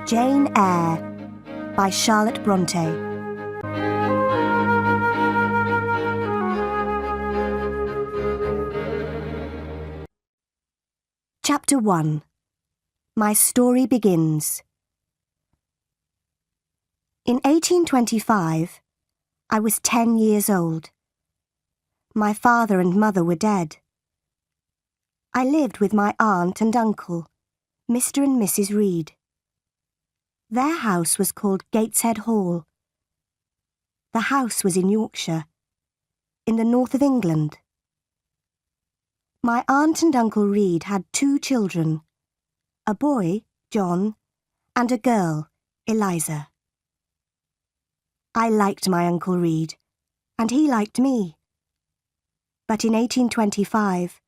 Jane Eyre by Charlotte Bronte. Chapter 1. My Story Begins. In 1825, I was 10 years old. My father and mother were dead. I lived with my aunt and uncle, Mr. and Mrs. Reed. Their house was called Gateshead Hall. The house was in Yorkshire, in the north of England. My aunt and Uncle Reed had 2 children, a boy, John, and a girl, Eliza. I liked my Uncle Reed, and he liked me. But in 1825,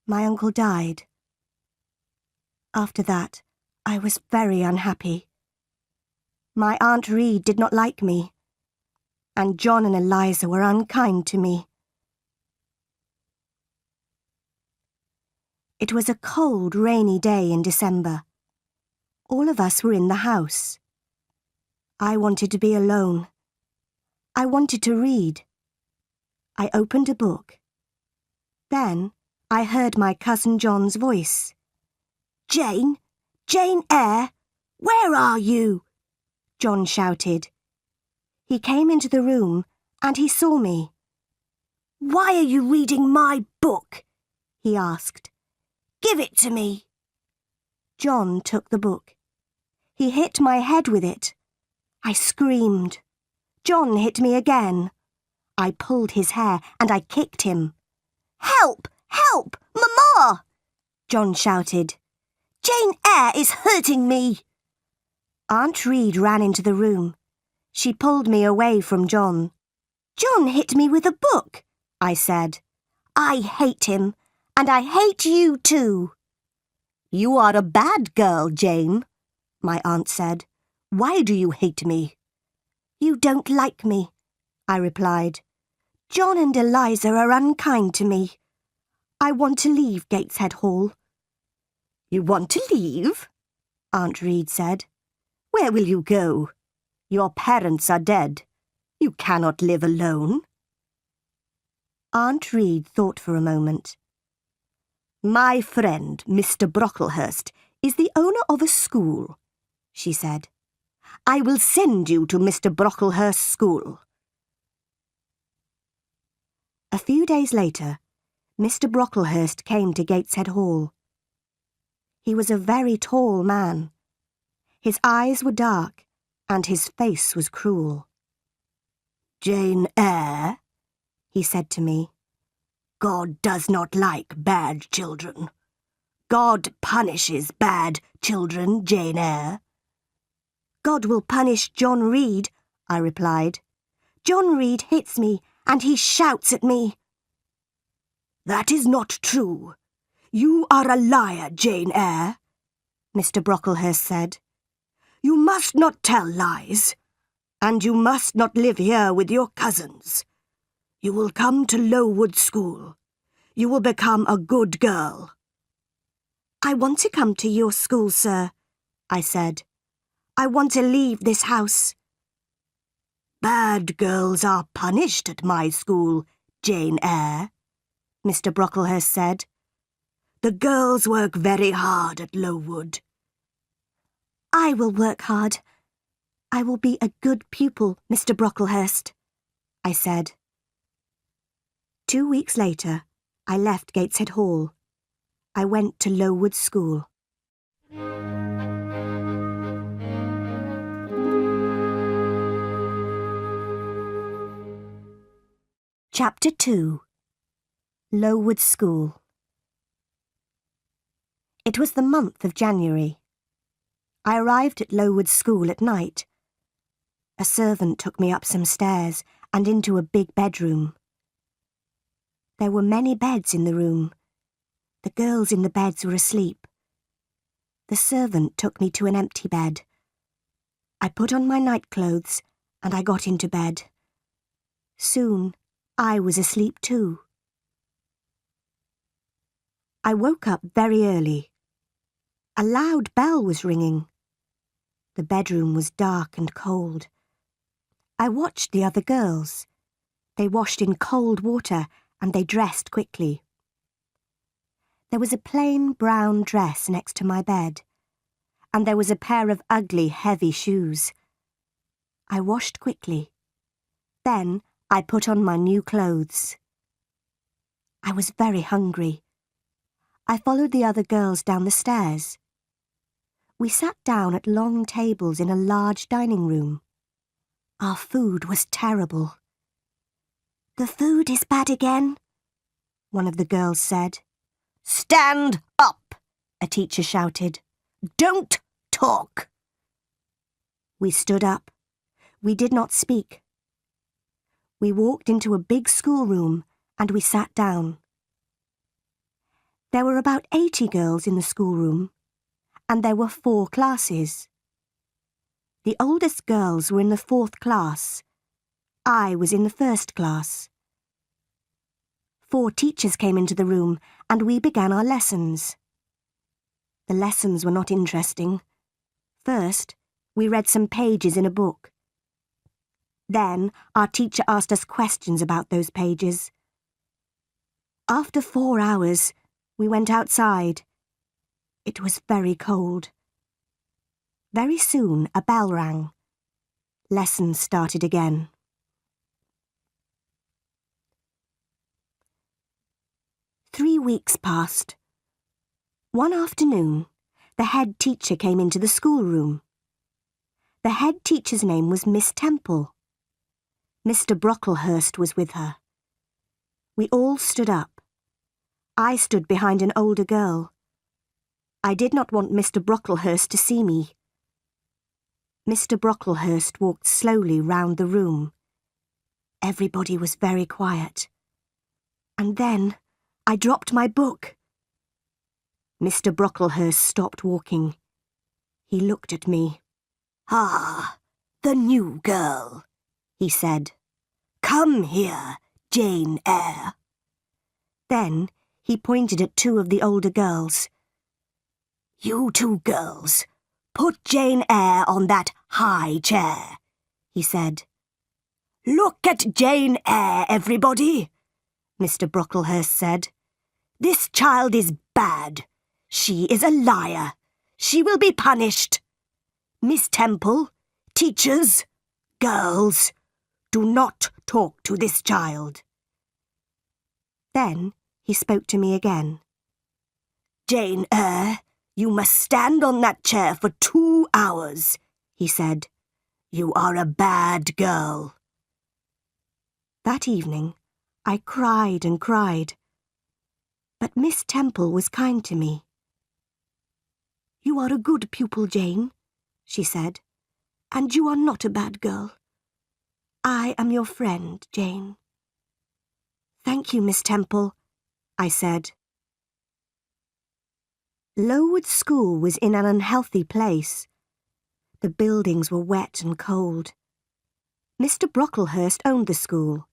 my uncle died. After that, I was very unhappy. My Aunt Reed did not like me, and John and Eliza were unkind to me. It was a cold, rainy day in December. All of us were in the house. I wanted to be alone. I wanted to read. I opened a book. Then I heard my cousin John's voice. "Jane! Jane Eyre! Where are you?" John shouted. He came into the room and he saw me. "Why are you reading my book?" he asked. "Give it to me." John took the book. He hit my head with it. I screamed. John hit me again. I pulled his hair and I kicked him. "Help! Help! Mama!" John shouted. "Jane Eyre is hurting me." Aunt Reed ran into the room. She pulled me away from John. "John hit me with a book," I said. "I hate him, and I hate you too." "You are a bad girl, Jane," my aunt said. "Why do you hate me?" "You don't like me," I replied. "John and Eliza are unkind to me. I want to leave Gateshead Hall." "You want to leave?" Aunt Reed said. "Where will you go? Your parents are dead. You cannot live alone." Aunt Reed thought for a moment. "My friend, Mr. Brocklehurst, is the owner of a school," she said. "I will send you to Mr. Brocklehurst's school." A few days later, Mr. Brocklehurst came to Gateshead Hall. He was a very tall man. His eyes were dark, and his face was cruel. "Jane Eyre," he said to me, "God does not like bad children. God punishes bad children, Jane Eyre." "God will punish John Reed," I replied. "John Reed hits me, and he shouts at me." "That is not true. You are a liar, Jane Eyre," Mr. Brocklehurst said. "You must not tell lies, and you must not live here with your cousins. You will come to Lowood School. You will become a good girl." "I want to come to your school, sir," I said. "I want to leave this house." "Bad girls are punished at my school, Jane Eyre," Mr. Brocklehurst said. "The girls work very hard at Lowood." "I will work hard. I will be a good pupil, Mr. Brocklehurst," I said. 2 weeks later, I left Gateshead Hall. I went to Lowood School. Chapter 2. Lowood School. It was the month of January. I arrived at Lowood School at night. A servant took me up some stairs and into a big bedroom. There were many beds in the room. The girls in the beds were asleep. The servant took me to an empty bed. I put on my nightclothes and I got into bed. Soon, I was asleep too. I woke up very early. A loud bell was ringing. The bedroom was dark and cold. I watched the other girls. They washed in cold water and they dressed quickly. There was a plain brown dress next to my bed, and there was a pair of ugly, heavy shoes. I washed quickly. Then I put on my new clothes. I was very hungry. I followed the other girls down the stairs. We sat down at long tables in a large dining room. Our food was terrible. "The food is bad again," one of the girls said. "Stand up," a teacher shouted. "Don't talk." We stood up. We did not speak. We walked into a big schoolroom and we sat down. There were about 80 girls in the schoolroom, and there were 4 classes. The oldest girls were in the 4th class. I was in the 1st class. 4 teachers came into the room and we began our lessons. The lessons were not interesting. First, we read some pages in a book. Then, our teacher asked us questions about those pages. After 4 hours, we went outside. It was very cold. Very soon, a bell rang. Lessons started again. Three weeks passed. One afternoon, the head teacher came into the schoolroom. The head teacher's name was Miss Temple. Mr. Brocklehurst was with her. We all stood up. I stood behind an older girl. I did not want Mr. Brocklehurst to see me. Mr. Brocklehurst walked slowly round the room. Everybody was very quiet. And then I dropped my book. Mr. Brocklehurst stopped walking. He looked at me. "Ah, the new girl," he said. "Come here, Jane Eyre." Then he pointed at 2 of the older girls. "You 2 girls, put Jane Eyre on that high chair," he said. "Look at Jane Eyre, everybody," Mr. Brocklehurst said. "This child is bad. She is a liar. She will be punished. Miss Temple, teachers, girls, do not talk to this child." Then he spoke to me again. "Jane Eyre, you must stand on that chair for 2 hours," he said. "You are a bad girl." That evening, I cried and cried. But Miss Temple was kind to me. "You are a good pupil, Jane," she said, "and you are not a bad girl. I am your friend, Jane." "Thank you, Miss Temple," I said. Lowood School was in an unhealthy place. The buildings were wet and cold. Mr. Brocklehurst owned the school.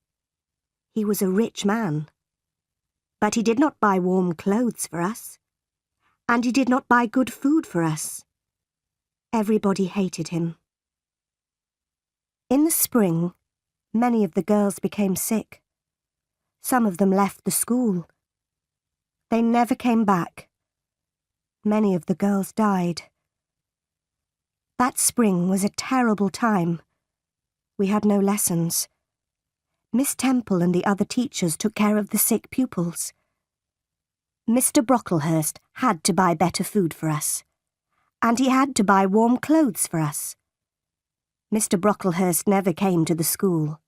He was a rich man. But he did not buy warm clothes for us. And he did not buy good food for us. Everybody hated him. In the spring, many of the girls became sick. Some of them left the school. They never came back. Many of the girls died. That spring was a terrible time. We had no lessons. Miss Temple and the other teachers took care of the sick pupils. Mr. Brocklehurst had to buy better food for us, and he had to buy warm clothes for us. Mr. Brocklehurst never came to the school.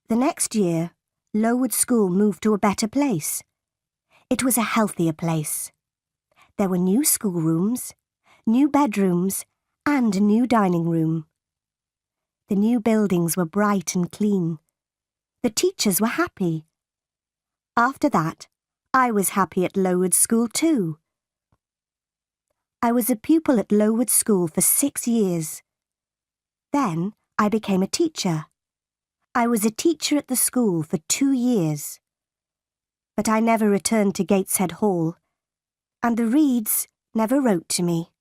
The next year, Lowood School moved to a better place. It was a healthier place. There were new schoolrooms, new bedrooms, and a new dining room. The new buildings were bright and clean. The teachers were happy. After that, I was happy at Lowood School too. I was a pupil at Lowood School for 6 years. Then I became a teacher. I was a teacher at the school for 2 years. But I never returned to Gateshead Hall, and the Reeds never wrote to me.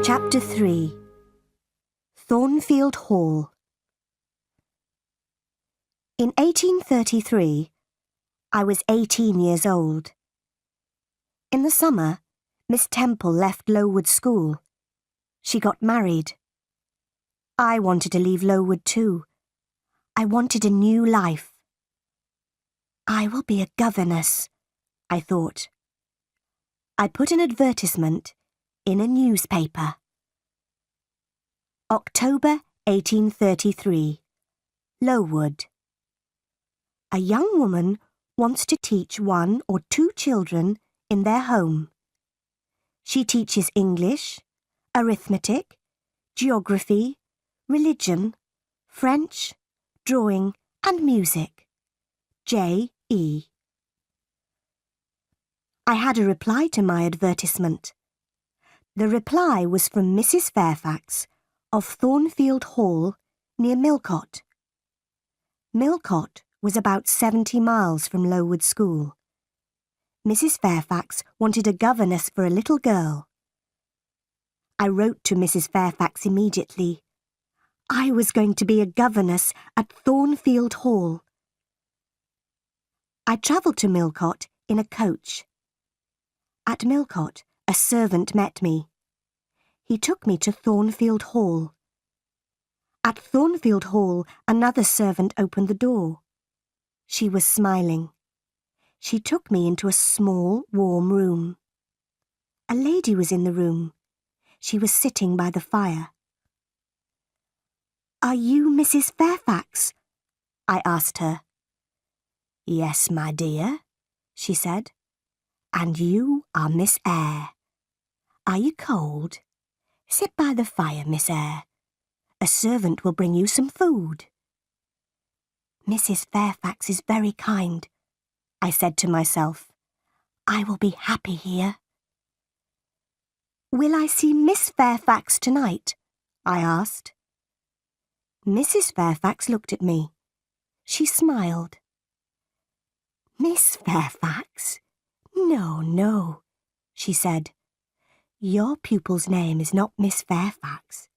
Chapter 3. Thornfield Hall. In 1833, I was 18 years old. In the summer, Miss Temple left Lowood School. She got married. I wanted to leave Lowood too. I wanted a new life. I will be a governess, I thought. I put an advertisement in a newspaper. October 1833, Lowood. A young woman wants to teach 1 or 2 children in their home. She teaches English, arithmetic, geography, religion, French, drawing and music. J.E. I had a reply to my advertisement. The reply was from Mrs. Fairfax of Thornfield Hall near Millcote. Millcote was about 70 miles from Lowood School. Mrs. Fairfax wanted a governess for a little girl. I wrote to Mrs. Fairfax immediately. I was going to be a governess at Thornfield Hall. I travelled to Millcote in a coach. At Millcote, a servant met me. He took me to Thornfield Hall. At Thornfield Hall, another servant opened the door. She was smiling. She took me into a small, warm room. A lady was in the room. She was sitting by the fire. "Are you Mrs. Fairfax?" I asked her. "Yes, my dear," she said. "And you are Miss Eyre. Are you cold? Sit by the fire, Miss Eyre. A servant will bring you some food." "Mrs. Fairfax is very kind," I said to myself. "I will be happy here." "Will I see Miss Fairfax tonight?" I asked. Mrs. Fairfax looked at me. She smiled. "Miss Fairfax? No, no," she said. "Your pupil's name is not Miss Fairfax.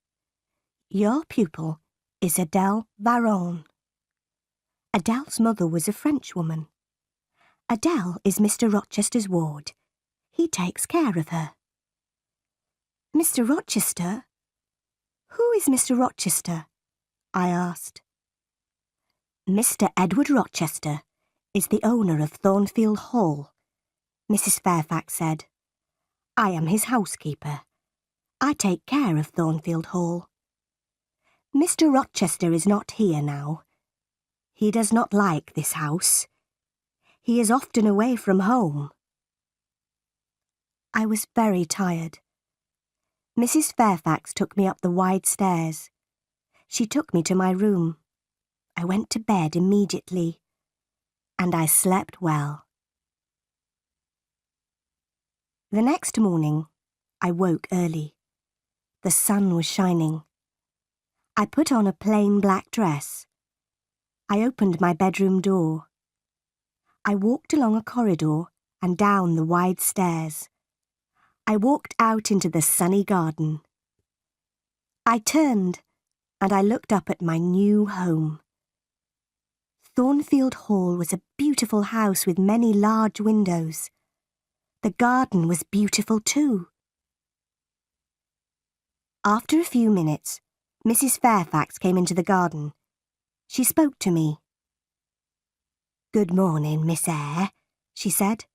Your pupil is Adele Varon." Adele's mother was a Frenchwoman. Adele is Mr. Rochester's ward. He takes care of her. "Mr. Rochester? Who is Mr. Rochester?" I asked. "Mr. Edward Rochester is the owner of Thornfield Hall," Mrs. Fairfax said. "I am his housekeeper. I take care of Thornfield Hall. Mr. Rochester is not here now. He does not like this house. He is often away from home." I was very tired. Mrs. Fairfax took me up the wide stairs. She took me to my room. I went to bed immediately, and I slept well. The next morning, I woke early. The sun was shining. I put on a plain black dress. I opened my bedroom door. I walked along a corridor and down the wide stairs. I walked out into the sunny garden. I turned and I looked up at my new home. Thornfield Hall was a beautiful house with many large windows. The garden was beautiful too. After a few minutes, Mrs. Fairfax came into the garden. She spoke to me. "Good morning, Miss Eyre," she said.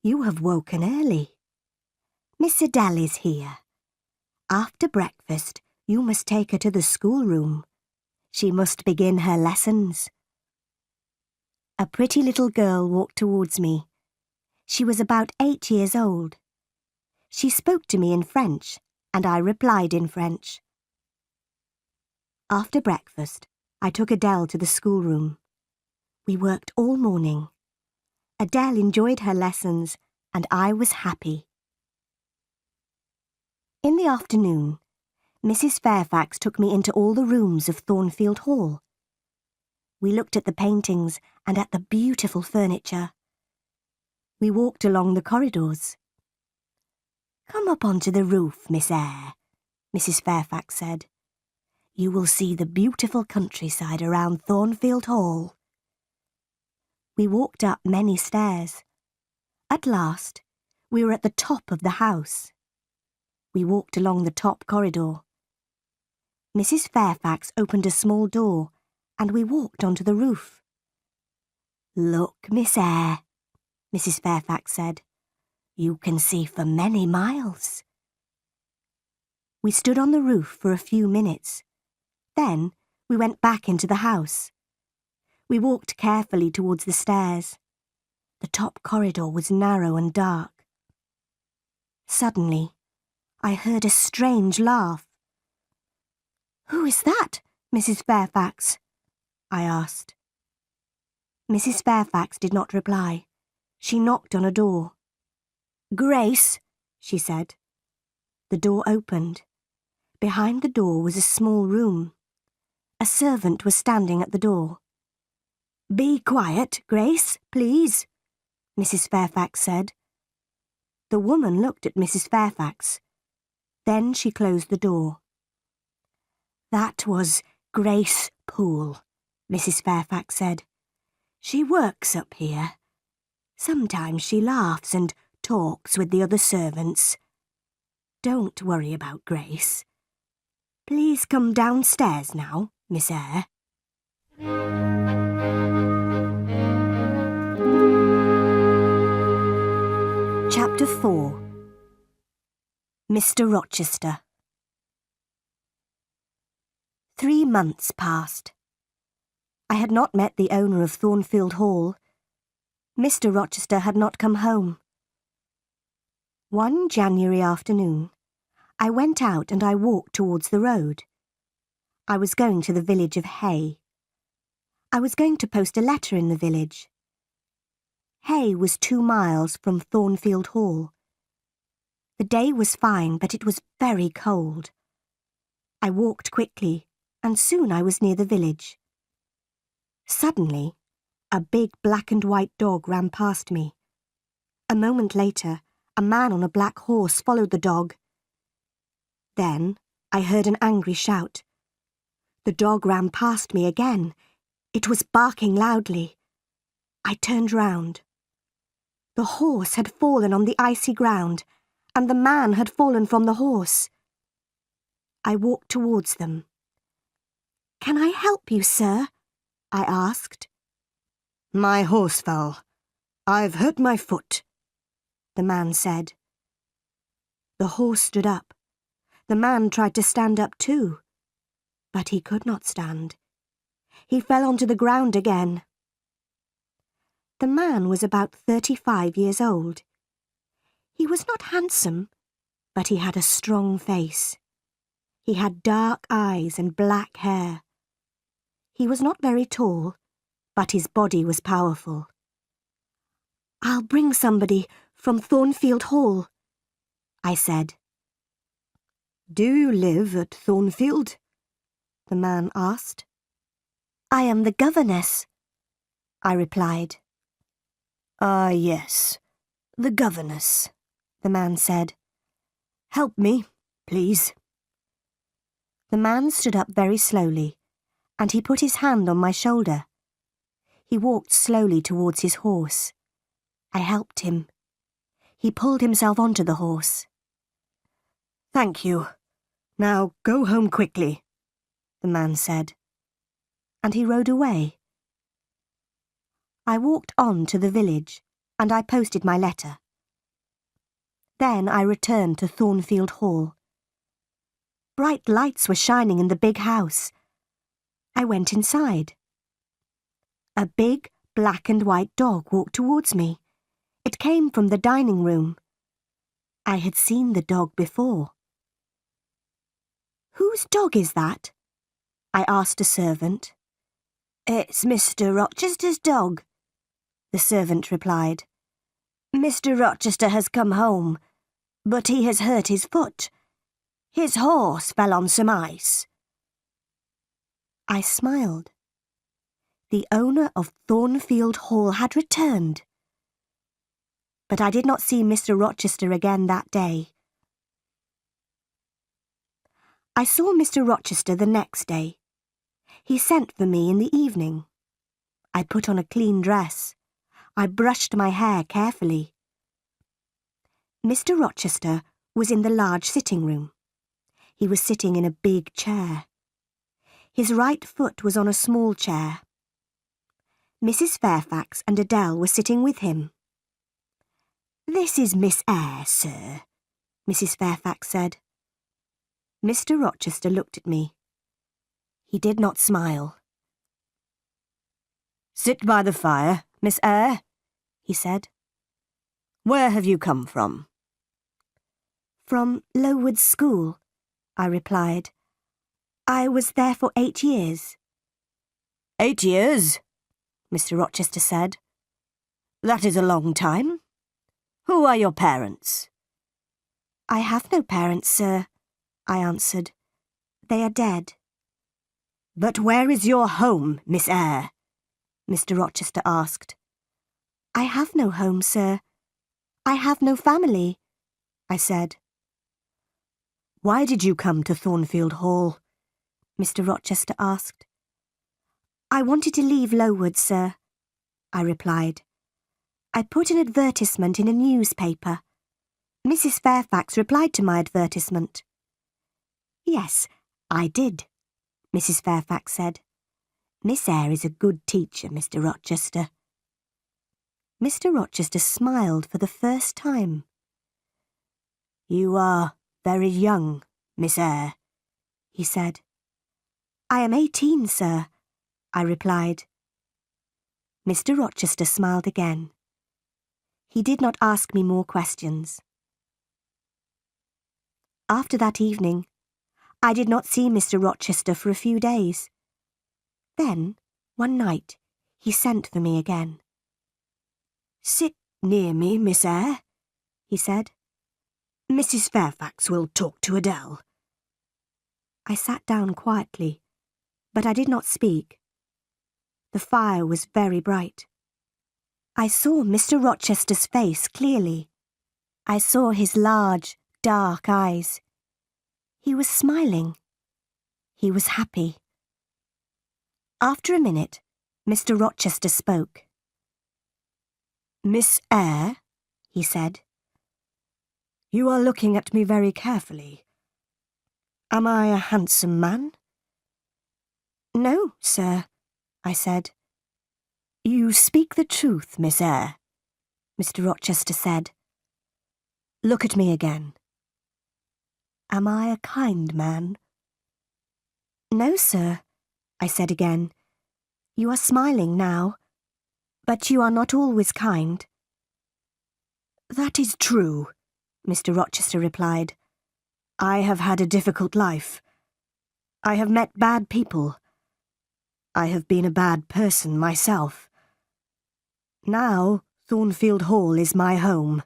"You have woken early. Miss Adele is here. After breakfast, you must take her to the schoolroom. She must begin her lessons." A pretty little girl walked towards me. She was about 8 years old. She spoke to me in French, and I replied in French. After breakfast, I took Adele to the schoolroom. We worked all morning. Adele enjoyed her lessons, and I was happy. In the afternoon, Mrs. Fairfax took me into all the rooms of Thornfield Hall. We looked at the paintings and at the beautiful furniture. We walked along the corridors. "Come up onto the roof, Miss Eyre," Mrs. Fairfax said. "You will see the beautiful countryside around Thornfield Hall." We walked up many stairs. At last, we were at the top of the house. We walked along the top corridor. Mrs. Fairfax opened a small door, and we walked onto the roof. "Look, Miss Eyre," Mrs. Fairfax said. "You can see for many miles." We stood on the roof for a few minutes. Then we went back into the house. We walked carefully towards the stairs. The top corridor was narrow and dark. Suddenly, I heard a strange laugh. "Who is that, Mrs. Fairfax?" I asked. Mrs. Fairfax did not reply. She knocked on a door. "Grace," she said. The door opened. Behind the door was a small room. A servant was standing at the door. "Be quiet, Grace, please," Mrs. Fairfax said. The woman looked at Mrs. Fairfax. Then she closed the door. "That was Grace Poole," Mrs. Fairfax said. "She works up here. Sometimes she laughs and talks with the other servants. Don't worry about Grace. Please come downstairs now, Miss Eyre." Chapter 4. Mr. Rochester. 3 months passed. I had not met the owner of Thornfield Hall. Mr. Rochester had not come home. One January afternoon, I went out and I walked towards the road. I was going to the village of Hay. I was going to post a letter in the village. Hay was 2 miles from Thornfield Hall. The day was fine, but it was very cold. I walked quickly, and soon I was near the village. Suddenly, a big black and white dog ran past me. A moment later, a man on a black horse followed the dog. Then I heard an angry shout. The dog ran past me again. It was barking loudly. I turned round. The horse had fallen on the icy ground, and the man had fallen from the horse. I walked towards them. "Can I help you, sir?" I asked. "My horse fell. I've hurt my foot," the man said. The horse stood up. The man tried to stand up too, but he could not stand. He fell onto the ground again. The man was about 35 years old. He was not handsome, but he had a strong face. He had dark eyes and black hair. He was not very tall, but his body was powerful. "I'll bring somebody from Thornfield Hall," I said. "Do you live at Thornfield?" the man asked. "I am the governess," I replied. "Ah, yes, the governess," the man said. "Help me, please." The man stood up very slowly, and he put his hand on my shoulder. He walked slowly towards his horse. I helped him. He pulled himself onto the horse. "Thank you. Now go home quickly," the man said. And he rode away. I walked on to the village, and I posted my letter. Then I returned to Thornfield Hall. Bright lights were shining in the big house. I went inside. A big black and white dog walked towards me. It came from the dining room. I had seen the dog before. "Whose dog is that?" I asked a servant. "It's Mr. Rochester's dog," the servant replied. "Mr. Rochester has come home, but he has hurt his foot. His horse fell on some ice." I smiled. The owner of Thornfield Hall had returned. but I did not see Mr. Rochester again that day. I saw Mr. Rochester the next day. He sent for me in the evening. I put on a clean dress. I brushed my hair carefully. Mr. Rochester was in the large sitting room. He was sitting in a big chair. His right foot was on a small chair. Mrs. Fairfax and Adele were sitting with him. "This is Miss Eyre, sir," Mrs. Fairfax said. Mr. Rochester looked at me. He did not smile. "Sit by the fire, Miss Eyre," he said. "Where have you come from?" "From Lowood School," I replied. "I was there for 8 years." "8 years?" Mr. Rochester said. "That is a long time. Who are your parents?" "I have no parents, sir," I answered. "They are dead." "But where is your home, Miss Eyre?" Mr. Rochester asked. "I have no home, sir. I have no family," I said. "Why did you come to Thornfield Hall?" Mr. Rochester asked. "I wanted to leave Lowood, sir," I replied. "I put an advertisement in a newspaper. Mrs. Fairfax replied to my advertisement." "Yes, I did," Mrs. Fairfax said. "Miss Eyre is a good teacher, Mr. Rochester." Mr. Rochester smiled for the first time. "You are very young, Miss Eyre," he said. "I am 18, sir," I replied. Mr. Rochester smiled again. He did not ask me more questions. After that evening, I did not see Mr. Rochester for a few days. Then, one night, he sent for me again. "Sit near me, Miss Eyre," he said. "Mrs. Fairfax will talk to Adele." I sat down quietly, but I did not speak. The fire was very bright. I saw Mr. Rochester's face clearly. I saw his large, dark eyes. He was smiling. He was happy. After a minute, Mr. Rochester spoke. "Miss Eyre," he said, "you are looking at me very carefully. Am I a handsome man?" "No, sir," I said. "You speak the truth, Miss Eyre," Mr. Rochester said. "Look at me again. Am I a kind man?" "No, sir," I said again. "You are smiling now, but you are not always kind." "That is true," Mr. Rochester replied. "I have had a difficult life. I have met bad people. I have been a bad person myself. Now Thornfield Hall is my home,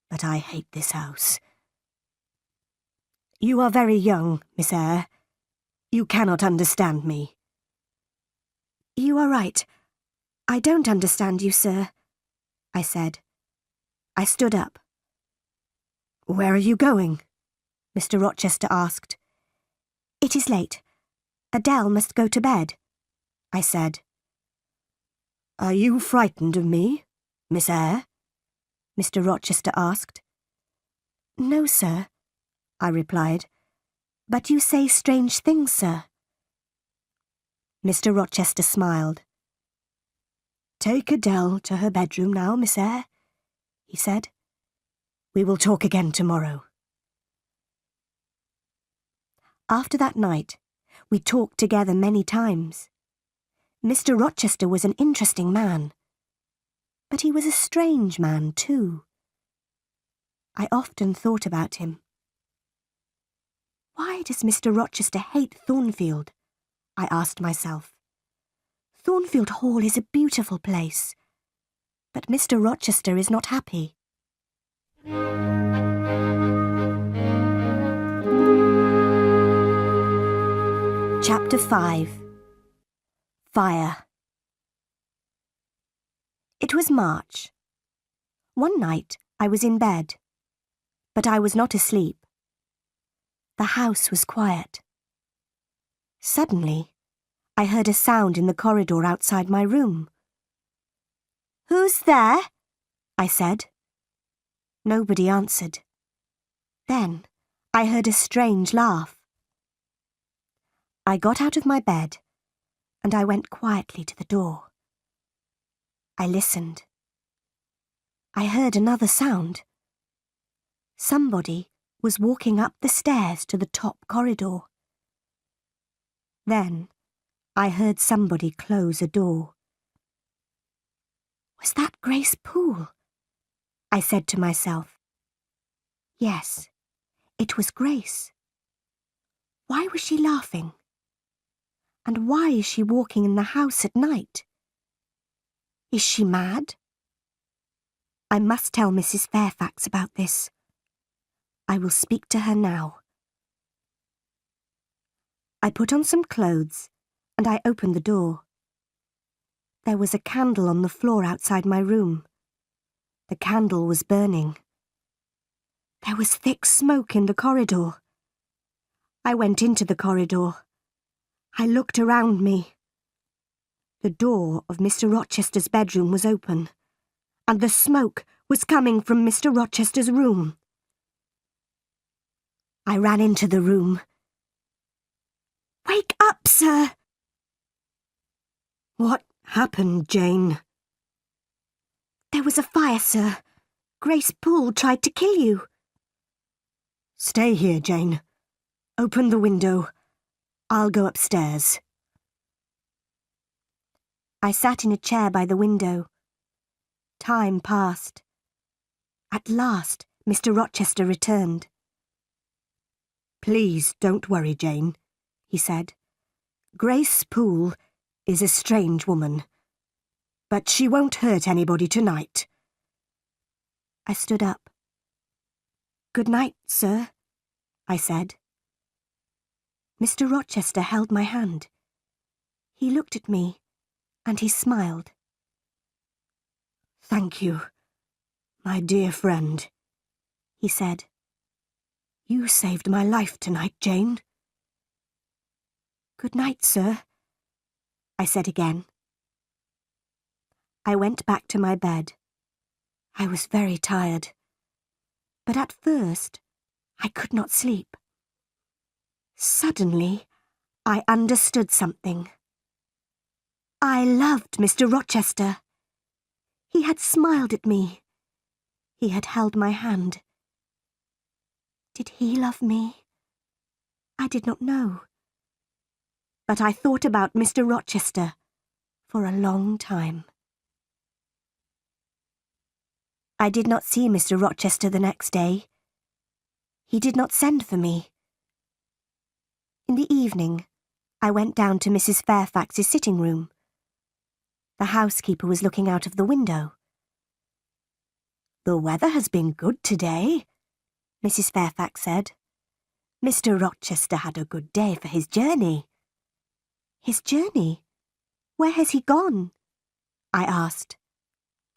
but I hate this house. You are very young, Miss Eyre. You cannot understand me." "You are right. I don't understand you, sir," I said. I stood up. "Where are you going?" Mr. Rochester asked. "It is late. Adele must go to bed," I said. "Are you frightened of me, Miss Eyre?" Mr. Rochester asked. "No, sir," I replied. "But you say strange things, sir." Mr. Rochester smiled. "Take Adele to her bedroom now, Miss Eyre," he said. "We will talk again tomorrow." After that night, we talked together many times. Mr. Rochester was an interesting man, but he was a strange man too. I often thought about him. Why does Mr. Rochester hate Thornfield? I asked myself. Thornfield Hall is a beautiful place, but Mr. Rochester is not happy. Chapter 5. Fire. It was March. One night I was in bed, but I was not asleep. The house was quiet. Suddenly, I heard a sound in the corridor outside my room. "Who's there?" I said. Nobody answered. Then I heard a strange laugh. I got out of my bed and I went quietly to the door. I listened. I heard another sound. Somebody was walking up the stairs to the top corridor. Then I heard somebody close a door. Was that Grace Poole? I said to myself. Yes, it was Grace. Why was she laughing? And why is she walking in the house at night? Is she mad? I must tell Mrs. Fairfax about this. I will speak to her now. I put on some clothes and I opened the door. There was a candle on the floor outside my room. The candle was burning. There was thick smoke in the corridor. I went into the corridor. I looked around me. The door of Mr. Rochester's bedroom was open, and the smoke was coming from Mr. Rochester's room. I ran into the room. "Wake up, sir!" "What happened, Jane?" "There was a fire, sir. Grace Poole tried to kill you." "Stay here, Jane. Open the window. I'll go upstairs." I sat in a chair by the window. Time passed. At last, Mr. Rochester returned. "Please don't worry, Jane," he said. "Grace Poole is a strange woman, but she won't hurt anybody tonight." I stood up. "Good night, sir," I said. Mr. Rochester held my hand. He looked at me, and he smiled. "Thank you, my dear friend," he said. "You saved my life tonight, Jane." "Good night, sir," I said again. I went back to my bed. I was very tired, but at first I could not sleep. Suddenly, I understood something. I loved Mr. Rochester. He had smiled at me. He had held my hand. Did he love me? I did not know. But I thought about Mr. Rochester for a long time. I did not see Mr. Rochester the next day. He did not send for me. In the evening, I went down to Mrs. Fairfax's sitting room. The housekeeper was looking out of the window. "The weather has been good today," Mrs. Fairfax said. "Mr. Rochester had a good day for his journey." "His journey? Where has he gone?" I asked.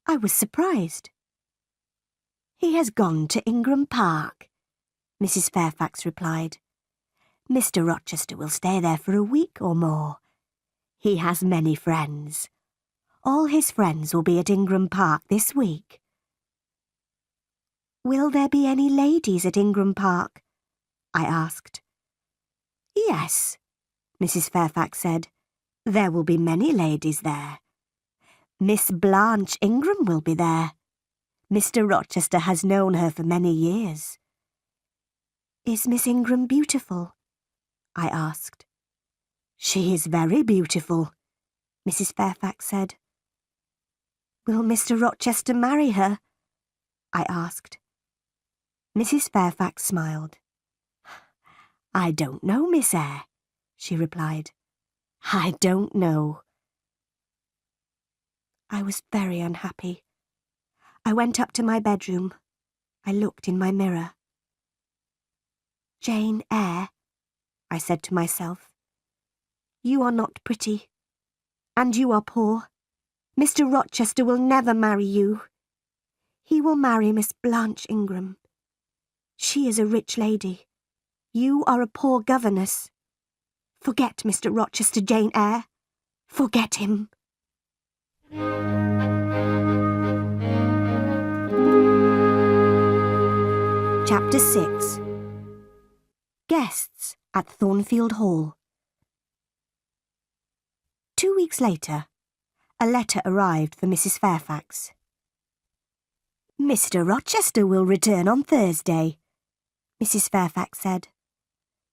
I was surprised. "He has gone to Ingram Park," Mrs. Fairfax replied. "Mr. Rochester will stay there for a week or more. He has many friends. All his friends will be at Ingram Park this week." "Will there be any ladies at Ingram Park?" I asked. "Yes," Mrs. Fairfax said. "There will be many ladies there. Miss Blanche Ingram will be there. Mr. Rochester has known her for many years." "Is Miss Ingram beautiful?" I asked. "She is very beautiful," Mrs. Fairfax said. "Will Mr. Rochester marry her?" I asked. Mrs. Fairfax smiled. "I don't know, Miss Eyre," she replied. "I don't know." I was very unhappy. I went up to my bedroom. I looked in my mirror. "Jane Eyre," I said to myself, "you are not pretty, and you are poor. Mr. Rochester will never marry you. He will marry Miss Blanche Ingram. She is a rich lady. You are a poor governess. Forget Mr. Rochester, Jane Eyre. Forget him. Chapter 6. Guests at Thornfield Hall. 2 weeks later, a letter arrived for Mrs. Fairfax. Mr. Rochester will return on Thursday, Mrs. Fairfax said.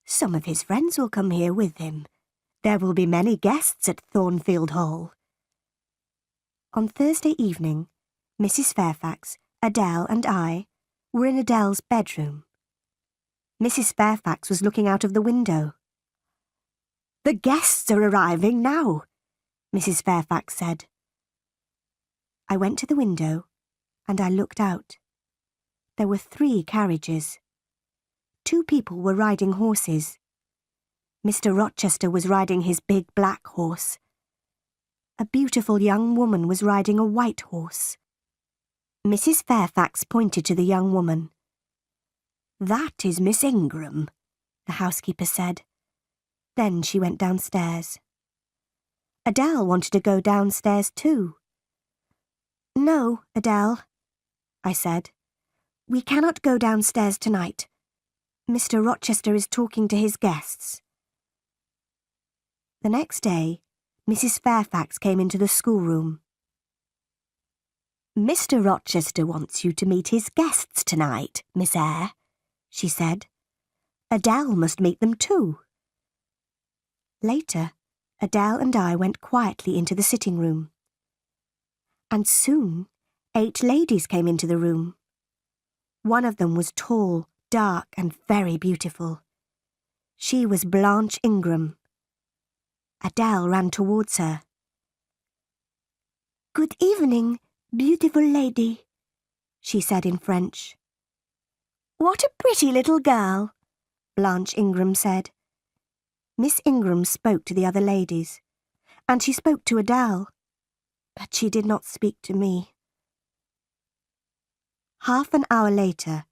Some of his friends will come here with him. There will be many guests at Thornfield Hall. On Thursday evening, Mrs. Fairfax, Adele and I were in Adele's bedroom. Mrs. Fairfax was looking out of the window. The guests are arriving now, Mrs. Fairfax said. I went to the window and I looked out. There were 3 carriages. 2 people were riding horses. Mr. Rochester was riding his big black horse. A beautiful young woman was riding a white horse. Mrs. Fairfax pointed to the young woman. That is Miss Ingram, the housekeeper said. Then she went downstairs. Adele wanted to go downstairs too. No, Adele, I said. We cannot go downstairs tonight. Mr. Rochester is talking to his guests. The next day, Mrs. Fairfax came into the schoolroom. Mr. Rochester wants you to meet his guests tonight, Miss Eyre, she said. Adele must meet them too. Later, Adele and I went quietly into the sitting room. And soon, 8 ladies came into the room. One of them was tall, dark and very beautiful. She was Blanche Ingram. Adele ran towards her. Good evening, beautiful lady, she said in French. What a pretty little girl, Blanche Ingram said. Miss Ingram spoke to the other ladies, and she spoke to Adele, but she did not speak to me. Half an hour later,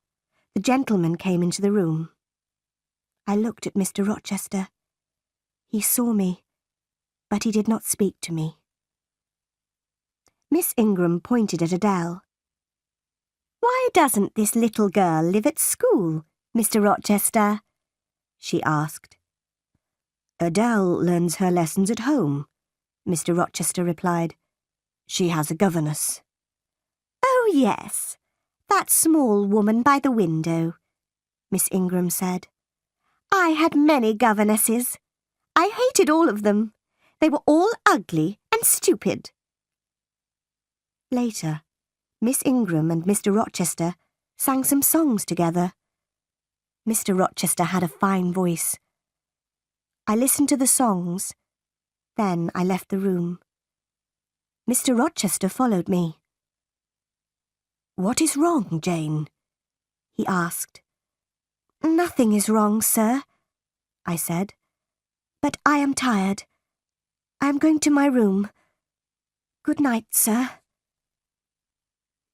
the gentleman came into the room. I looked at Mr. Rochester. He saw me, but he did not speak to me. Miss Ingram pointed at Adele. Why doesn't this little girl live at school, Mr. Rochester? She asked. Adele learns her lessons at home, Mr. Rochester replied. She has a governess. Oh, yes, that small woman by the window, Miss Ingram said. I had many governesses. I hated all of them. They were all ugly and stupid. Later, Miss Ingram and Mr. Rochester sang some songs together. Mr. Rochester had a fine voice. I listened to the songs. Then I left the room. Mr. Rochester followed me. What is wrong, Jane? He asked. Nothing is wrong, sir, I said. But I am tired. I am going to my room. Good night, sir.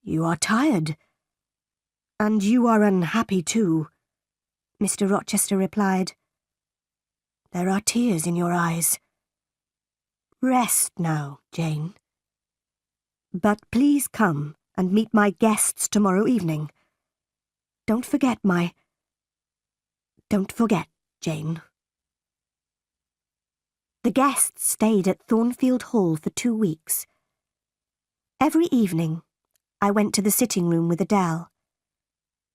You are tired. And you are unhappy too, Mr. Rochester replied. There are tears in your eyes. Rest now, Jane. But please come and meet my guests tomorrow evening. Don't forget, Jane. The guests stayed at Thornfield Hall for 2 weeks. Every evening, I went to the sitting room with Adele.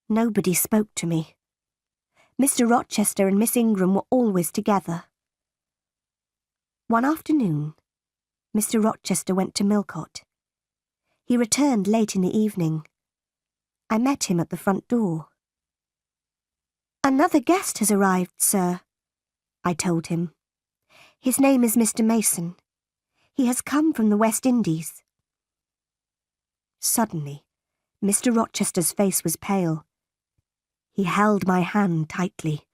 Nobody spoke to me. Mr. Rochester and Miss Ingram were always together. One afternoon, Mr. Rochester went to Millcote. He returned late in the evening. I met him at the front door. Another guest has arrived, sir, I told him. His name is Mr. Mason. He has come from the West Indies. Suddenly, Mr. Rochester's face was pale. He held my hand tightly.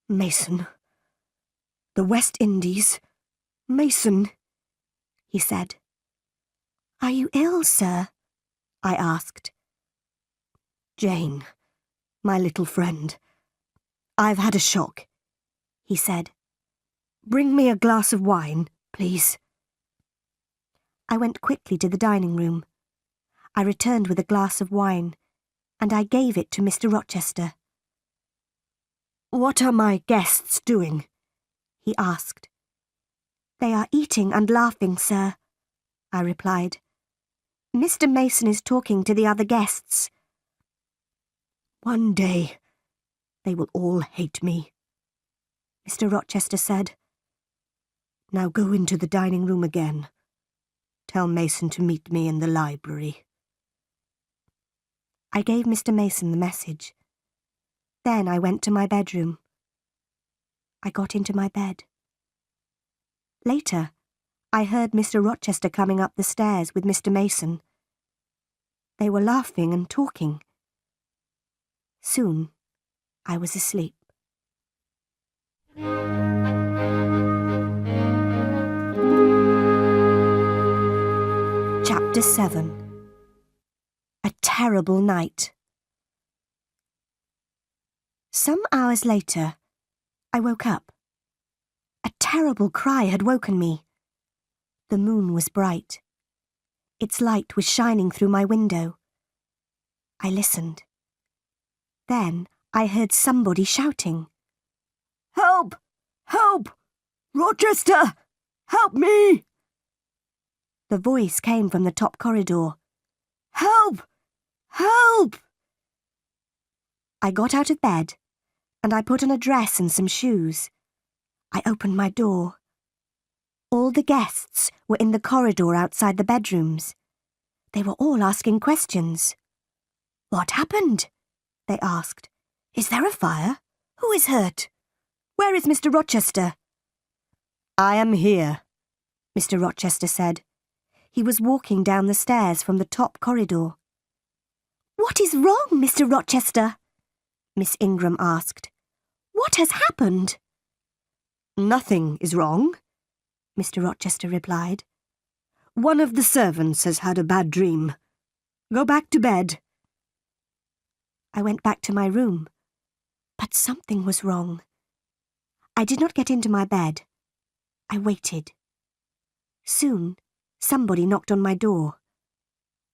Mason. The West Indies. Mason, he said. Are you ill, sir? I asked. "Jane, my little friend, I've had a shock," he said. "Bring me a glass of wine, please." I went quickly to the dining room. I returned with a glass of wine, and I gave it to Mr. Rochester. "What are my guests doing?" he asked. "They are eating and laughing, sir," I replied. "Mr. Mason is talking to the other guests." "One day they will all hate me," Mr. Rochester said. "Now go into the dining room again. Tell Mason to meet me in the library." I gave Mr. Mason the message. Then I went to my bedroom. I got into my bed. Later, I heard Mr. Rochester coming up the stairs with Mr. Mason. They were laughing and talking. Soon, I was asleep. Chapter 7. A Terrible Night. Some hours later, I woke up. A terrible cry had woken me. The moon was bright. Its light was shining through my window. I listened. Then I heard somebody shouting. "Help! Help! Rochester! Help me!" The voice came from the top corridor. "Help! Help!" I got out of bed, and I put on a dress and some shoes. I opened my door. All the guests were in the corridor outside the bedrooms. They were all asking questions. "What happened?" they asked. "Is there a fire? Who is hurt? Where is Mr. Rochester?" "I am here," Mr. Rochester said. He was walking down the stairs from the top corridor. "What is wrong, Mr. Rochester?" Miss Ingram asked. "What has happened?" "Nothing is wrong," Mr. Rochester replied. "One of the servants has had a bad dream. Go back to bed." I went back to my room, but something was wrong. I did not get into my bed. I waited. Soon, somebody knocked on my door.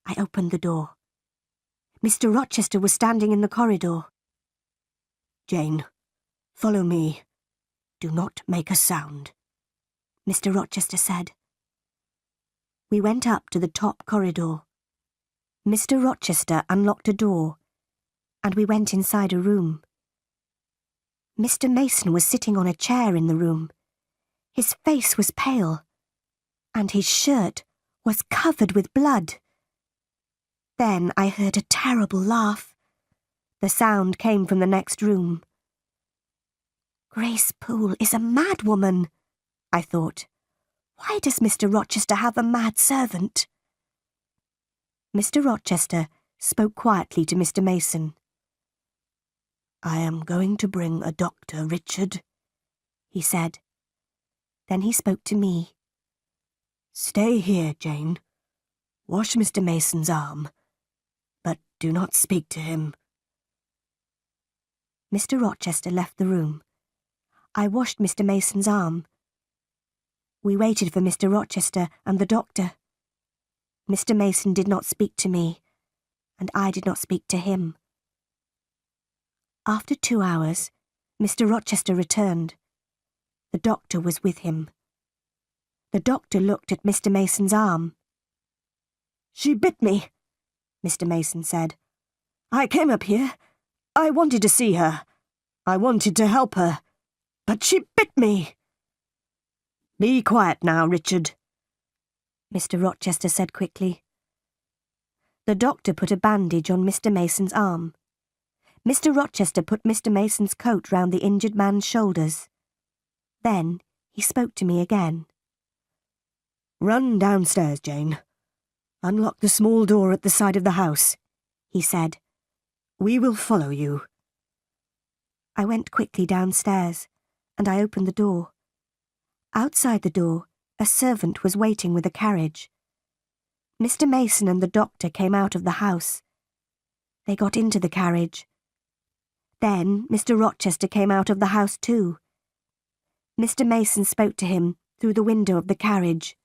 I opened the door. Mr. Rochester was standing in the corridor. "Jane, follow me. Do not make a sound," Mr. Rochester said. We went up to the top corridor. Mr. Rochester unlocked a door, and we went inside a room. Mr. Mason was sitting on a chair in the room. His face was pale, and his shirt was covered with blood. Then I heard a terrible laugh. The sound came from the next room. "Grace Poole is a mad woman," I thought. "Why does Mr. Rochester have a mad servant?" Mr. Rochester spoke quietly to Mr. Mason. "I am going to bring a doctor, Richard," he said. Then he spoke to me. "Stay here, Jane. Wash Mr. Mason's arm, but do not speak to him." Mr. Rochester left the room. I washed Mr. Mason's arm. We waited for Mr. Rochester and the doctor. Mr. Mason did not speak to me, and I did not speak to him. After 2 hours, Mr. Rochester returned. The doctor was with him. The doctor looked at Mr. Mason's arm. "She bit me," Mr. Mason said. "I came up here. I wanted to see her. I wanted to help her. But she bit me." "Be quiet now, Richard," Mr. Rochester said quickly. The doctor put a bandage on Mr. Mason's arm. Mr. Rochester put Mr. Mason's coat round the injured man's shoulders. Then he spoke to me again. "Run downstairs, Jane. Unlock the small door at the side of the house," he said. "We will follow you." I went quickly downstairs, and I opened the door. Outside the door, a servant was waiting with a carriage. Mr. Mason and the doctor came out of the house. They got into the carriage. Then Mr. Rochester came out of the house too. Mr. Mason spoke to him through the window of the carriage.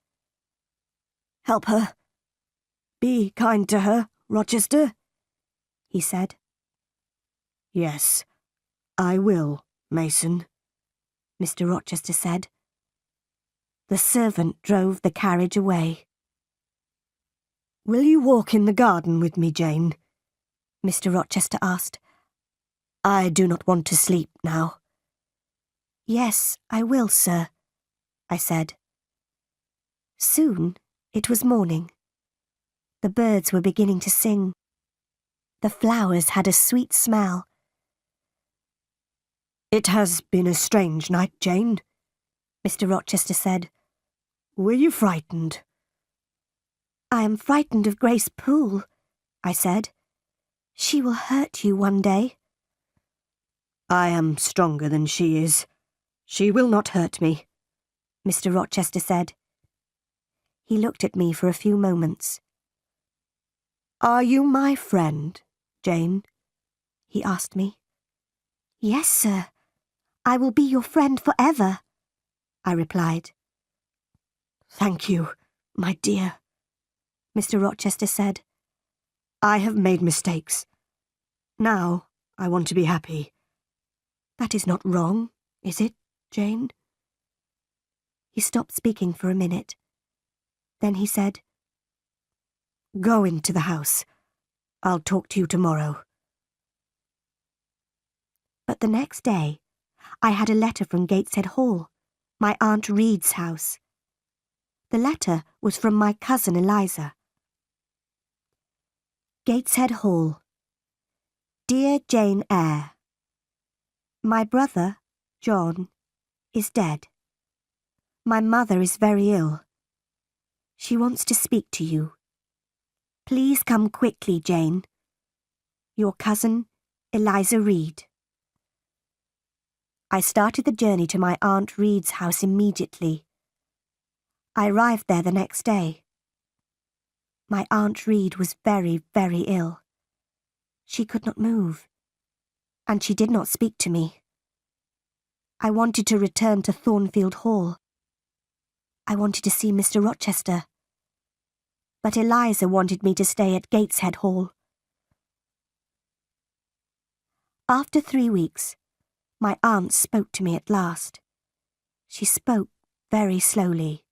"Help her. Be kind to her, Rochester," he said. "Yes, I will, Mason," Mr. Rochester said. The servant drove the carriage away. "Will you walk in the garden with me, Jane?" Mr. Rochester asked. "I do not want to sleep now." "Yes, I will, sir," I said. Soon it was morning. The birds were beginning to sing. The flowers had a sweet smell. "It has been a strange night, Jane," Mr. Rochester said. "Were you frightened?" "I am frightened of Grace Poole," I said. "She will hurt you one day." "I am stronger than she is. She will not hurt me," Mr. Rochester said. He looked at me for a few moments. "Are you my friend, Jane?" he asked me. "Yes, sir. I will be your friend forever," I replied. "Thank you, my dear," Mr. Rochester said. "I have made mistakes. Now I want to be happy. That is not wrong, is it, Jane?" He stopped speaking for a minute. Then he said, "Go into the house. I'll talk to you tomorrow." But the next day, I had a letter from Gateshead Hall, my Aunt Reed's house. The letter was from my cousin Eliza. Gateshead Hall. Dear Jane Eyre, my brother, John, is dead. My mother is very ill. She wants to speak to you. Please come quickly, Jane. Your cousin, Eliza Reed. I started the journey to my Aunt Reed's house immediately. I arrived there the next day. My Aunt Reed was very, very ill. She could not move, and she did not speak to me. I wanted to return to Thornfield Hall. I wanted to see Mr. Rochester. But Eliza wanted me to stay at Gateshead Hall. After 3 weeks, my aunt spoke to me at last. She spoke very slowly.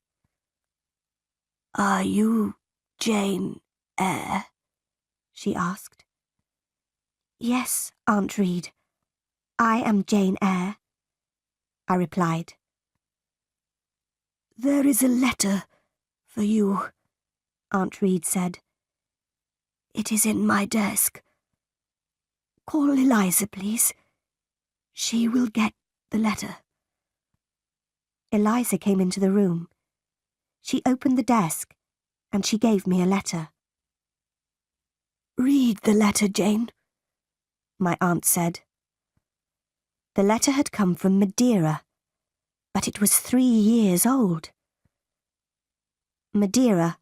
"Are you Jane Eyre?" she asked. "Yes, Aunt Reed. I am Jane Eyre," I replied. "There is a letter for you," Aunt Reed said. "It is in my desk. Call Eliza, please. She will get the letter." Eliza came into the room. She opened the desk, and she gave me a letter. "Read the letter, Jane," my aunt said. The letter had come from Madeira, but it was 3 years old. Madeira,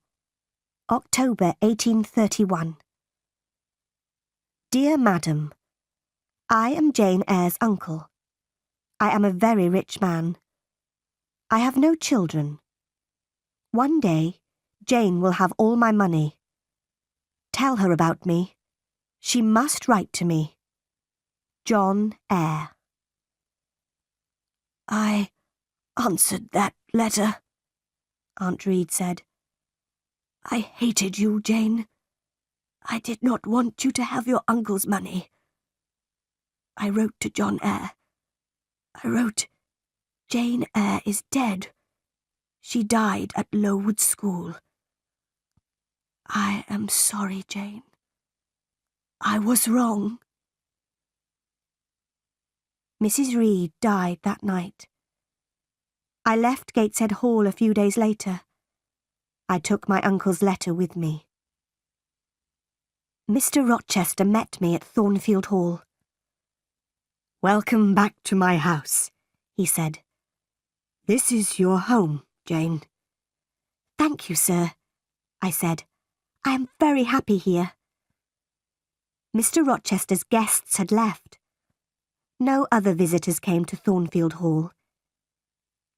October 1831. Dear Madam, I am Jane Eyre's uncle. I am a very rich man. I have no children. One day, Jane will have all my money. Tell her about me. She must write to me. John Eyre. "I answered that letter," Aunt Reed said. "I hated you, Jane. I did not want you to have your uncle's money. I wrote to John Eyre. I wrote, 'Jane Eyre is dead. She died at Lowood School.' I am sorry, Jane. I was wrong." Mrs. Reed died that night. I left Gateshead Hall a few days later. I took my uncle's letter with me. Mr. Rochester met me at Thornfield Hall. "Welcome back to my house," he said. "This is your home, Jane." "Thank you, sir," I said. I am very happy here. Mr. Rochester's guests had left. No other visitors came to Thornfield Hall.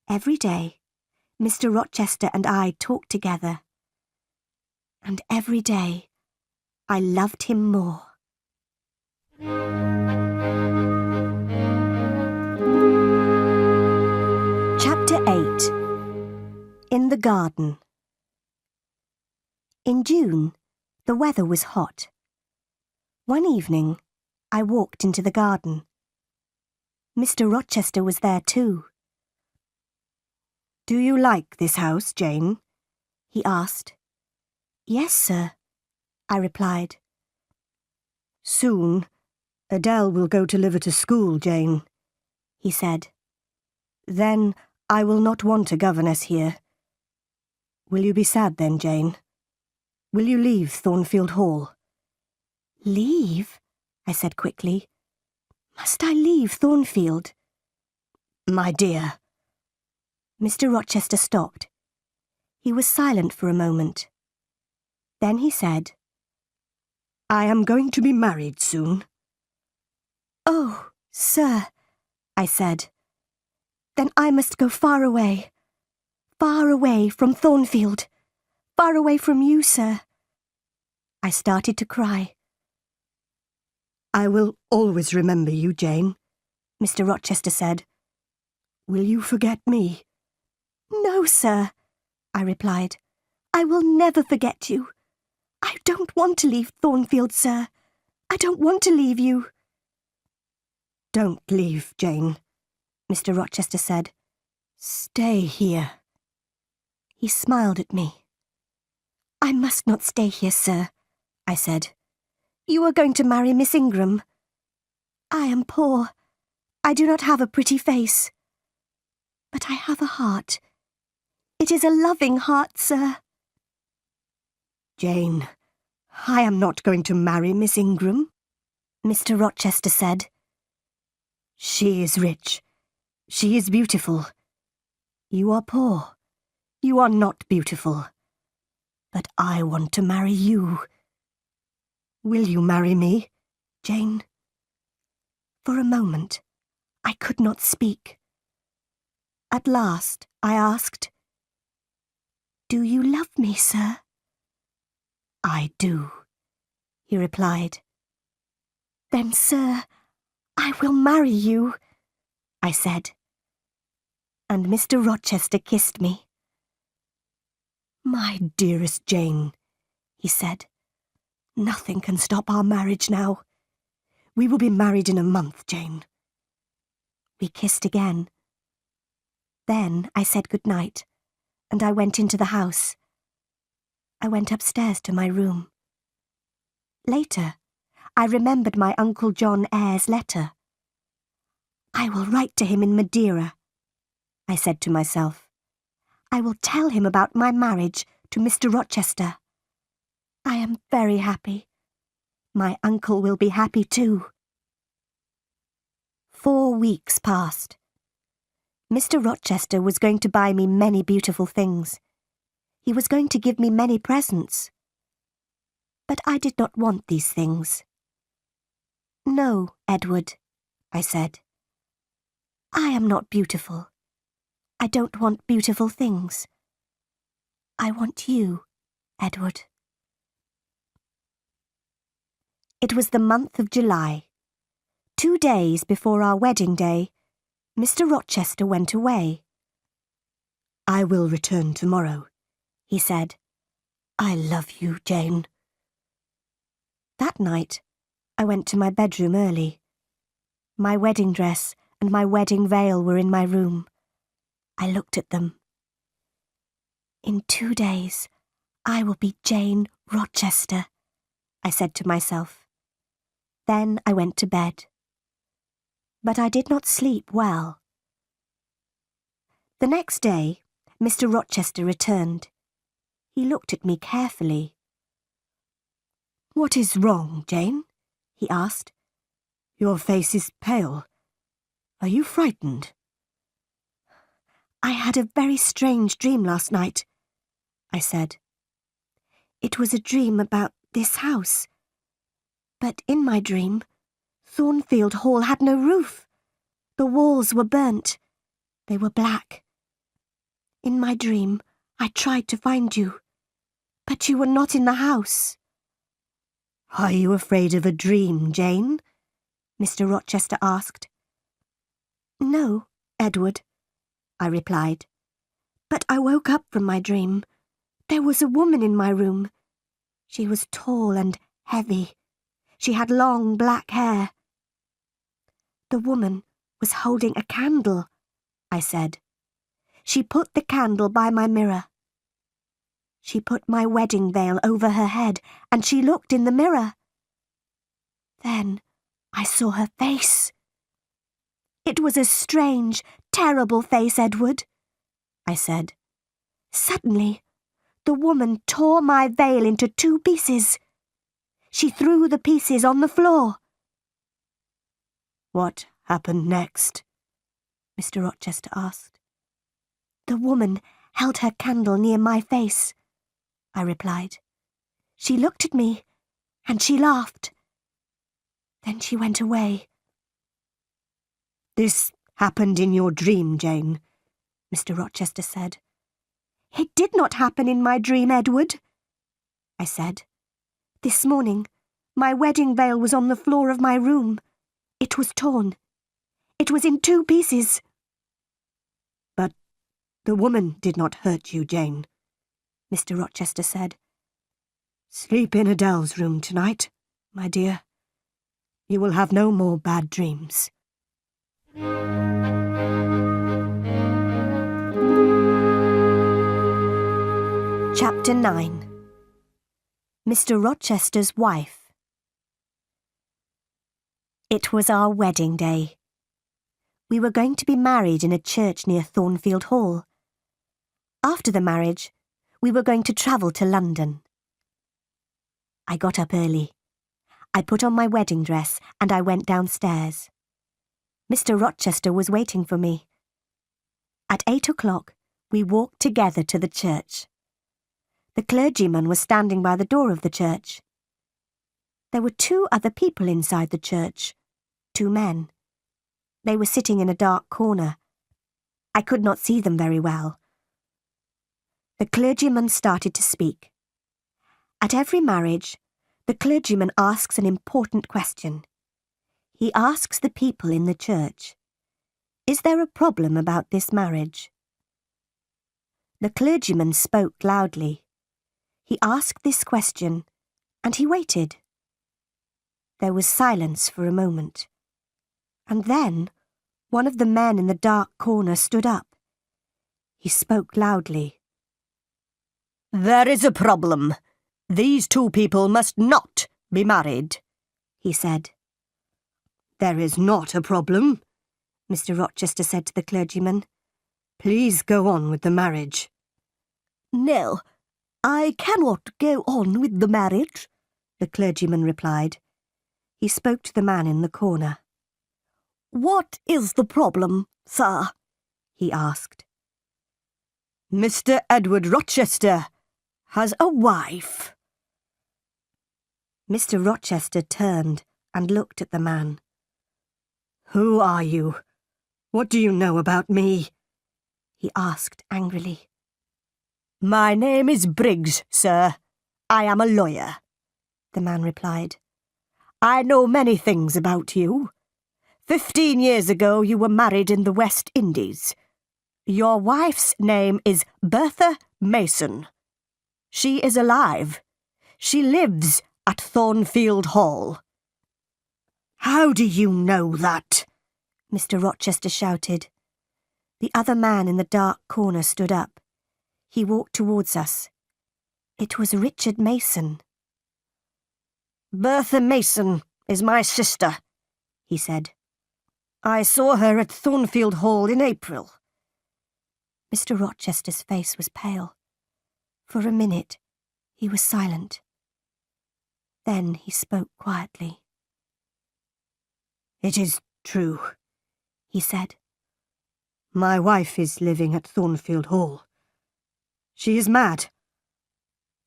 Every day, Mr. Rochester and I talked together. And every day, I loved him more. Chapter 8. In the Garden. In June, the weather was hot. One evening, I walked into the garden. Mr. Rochester was there too. "Do you like this house, Jane?" he asked. "Yes, sir," I replied. "Soon, Adele will go to live at a school, Jane," he said. "Then I will not want a governess here. Will you be sad then, Jane? Will you leave Thornfield Hall?" "Leave?" I said quickly. "Must I leave Thornfield?" "My dear." Mr. Rochester stopped. He was silent for a moment. Then he said, "I am going to be married soon." "Oh, sir," I said. "Then I must go far away from Thornfield, far away from you, sir." I started to cry. "I will always remember you, Jane," Mr. Rochester said. "Will you forget me?" "No, sir," I replied. "I will never forget you. I don't want to leave Thornfield, sir. I don't want to leave you." "Don't leave, Jane," Mr. Rochester said. "Stay here." He smiled at me. "I must not stay here, sir," I said. "You are going to marry Miss Ingram. I am poor. I do not have a pretty face. But I have a heart. It is a loving heart, sir." "Jane, I am not going to marry Miss Ingram," Mr. Rochester said. "She is rich. She is beautiful. You are poor. You are not beautiful. But I want to marry you. Will you marry me, Jane?" For a moment, I could not speak. At last, I asked, "Do you love me, sir?" "I do," he replied. "Then, sir, I will marry you," I said. And Mr. Rochester kissed me. "My dearest Jane," he said, "nothing can stop our marriage now. We will be married in a month, Jane." We kissed again. Then I said good night, and I went into the house. I went upstairs to my room. Later, I remembered my Uncle John Eyre's letter. "I will write to him in Madeira," I said to myself. "I will tell him about my marriage to Mr. Rochester. I am very happy. My uncle will be happy too." 4 weeks passed. Mr. Rochester was going to buy me many beautiful things. He was going to give me many presents. But I did not want these things. "No, Edward," I said. "I am not beautiful. I don't want beautiful things. I want you, Edward." It was the month of July. 2 days before our wedding day, Mr. Rochester went away. "I will return tomorrow," he said. "I love you, Jane." That night, I went to my bedroom early. My wedding dress and my wedding veil were in my room. I looked at them. "In 2 days, I will be Jane Rochester," I said to myself. Then I went to bed. But I did not sleep well. The next day, Mr. Rochester returned. He looked at me carefully. "What is wrong, Jane?" he asked. "Your face is pale. Are you frightened?" "I had a very strange dream last night," I said. It was a dream about this house. But in my dream, Thornfield Hall had no roof. The walls were burnt. They were black. In my dream, I tried to find you, but you were not in the house. Are you afraid of a dream, Jane? Mr. Rochester asked. No, Edward, I replied. But I woke up from my dream. There was a woman in my room. She was tall and heavy. She had long black hair. The woman was holding a candle, I said. She put the candle by my mirror. She put my wedding veil over her head, and she looked in the mirror. Then I saw her face. It was a strange, terrible face, Edward, I said. Suddenly, the woman tore my veil into 2 pieces. She threw the pieces on the floor. What happened next? Mr. Rochester asked. The woman held her candle near my face, I replied. She looked at me, and she laughed. Then she went away. This happened in your dream, Jane, Mr. Rochester said. It did not happen in my dream, Edward, I said. This morning, my wedding veil was on the floor of my room. It was torn. It was in 2 pieces. But the woman did not hurt you, Jane, Mr. Rochester said. Sleep in Adele's room tonight, my dear. You will have no more bad dreams. Chapter 9. Mr. Rochester's Wife. It was our wedding day. We were going to be married in a church near Thornfield Hall. After the marriage, we were going to travel to London. I got up early. I put on my wedding dress and I went downstairs. Mr. Rochester was waiting for me. At 8 o'clock, we walked together to the church. The clergyman was standing by the door of the church. There were 2 other people inside the church, 2 men. They were sitting in a dark corner. I could not see them very well. The clergyman started to speak. At every marriage, the clergyman asks an important question. He asks the people in the church, "Is there a problem about this marriage?" The clergyman spoke loudly. He asked this question, and he waited. There was silence for a moment. And then, one of the men in the dark corner stood up. He spoke loudly. "There is a problem. These 2 people must not be married," he said. "There is not a problem," Mr. Rochester said to the clergyman. "Please go on with the marriage." "No, I cannot go on with the marriage," the clergyman replied. He spoke to the man in the corner. "What is the problem, sir?" he asked. "Mr. Edward Rochester has a wife." Mr. Rochester turned and looked at the man. "Who are you? What do you know about me?" he asked angrily. "My name is Briggs, sir. I am a lawyer," the man replied. "I know many things about you. 15 years ago you were married in the West Indies. Your wife's name is Bertha Mason. She is alive. She lives at Thornfield Hall." "How do you know that?" Mr. Rochester shouted. The other man in the dark corner stood up. He walked towards us. It was Richard Mason. "Bertha Mason is my sister," he said. "I saw her at Thornfield Hall in April." Mr. Rochester's face was pale. For a minute, he was silent. Then he spoke quietly. "It is true," he said. "My wife is living at Thornfield Hall. She is mad.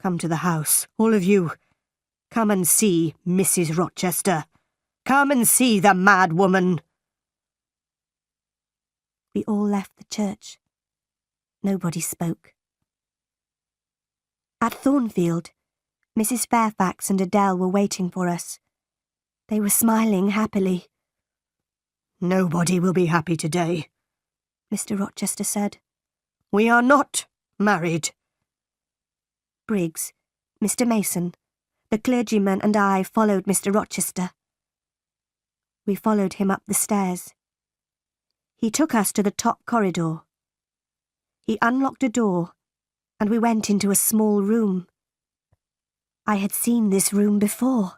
Come to the house, all of you. Come and see Mrs. Rochester. Come and see the mad woman. We all left the church. Nobody spoke. At Thornfield, Mrs. Fairfax and Adele were waiting for us. They were smiling happily. Nobody will be happy today, Mr. Rochester said. We are not married. Briggs, Mr. Mason, the clergyman and I followed Mr. Rochester. We followed him up the stairs. He took us to the top corridor. He unlocked a door, and we went into a small room. I had seen this room before.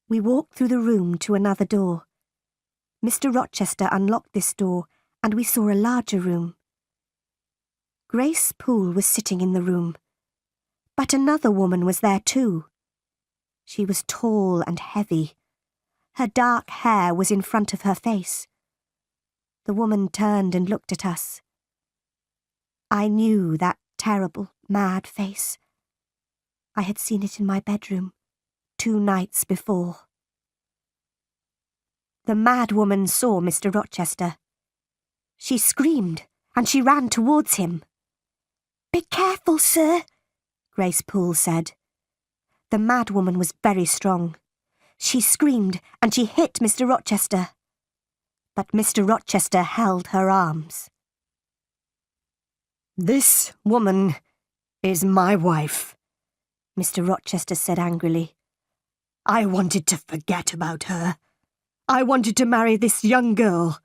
We walked through the room to another door. Mr. Rochester unlocked this door, and we saw a larger room. Grace Poole was sitting in the room, but another woman was there too. She was tall and heavy. Her dark hair was in front of her face. The woman turned and looked at us. I knew that terrible, mad face. I had seen it in my bedroom 2 nights before. The mad woman saw Mr. Rochester. She screamed and she ran towards him. "Be careful, sir," Grace Poole said. The mad woman was very strong. She screamed and she hit Mr. Rochester. But Mr. Rochester held her arms. This woman is my wife, Mr. Rochester said angrily. I wanted to forget about her. I wanted to marry this young girl,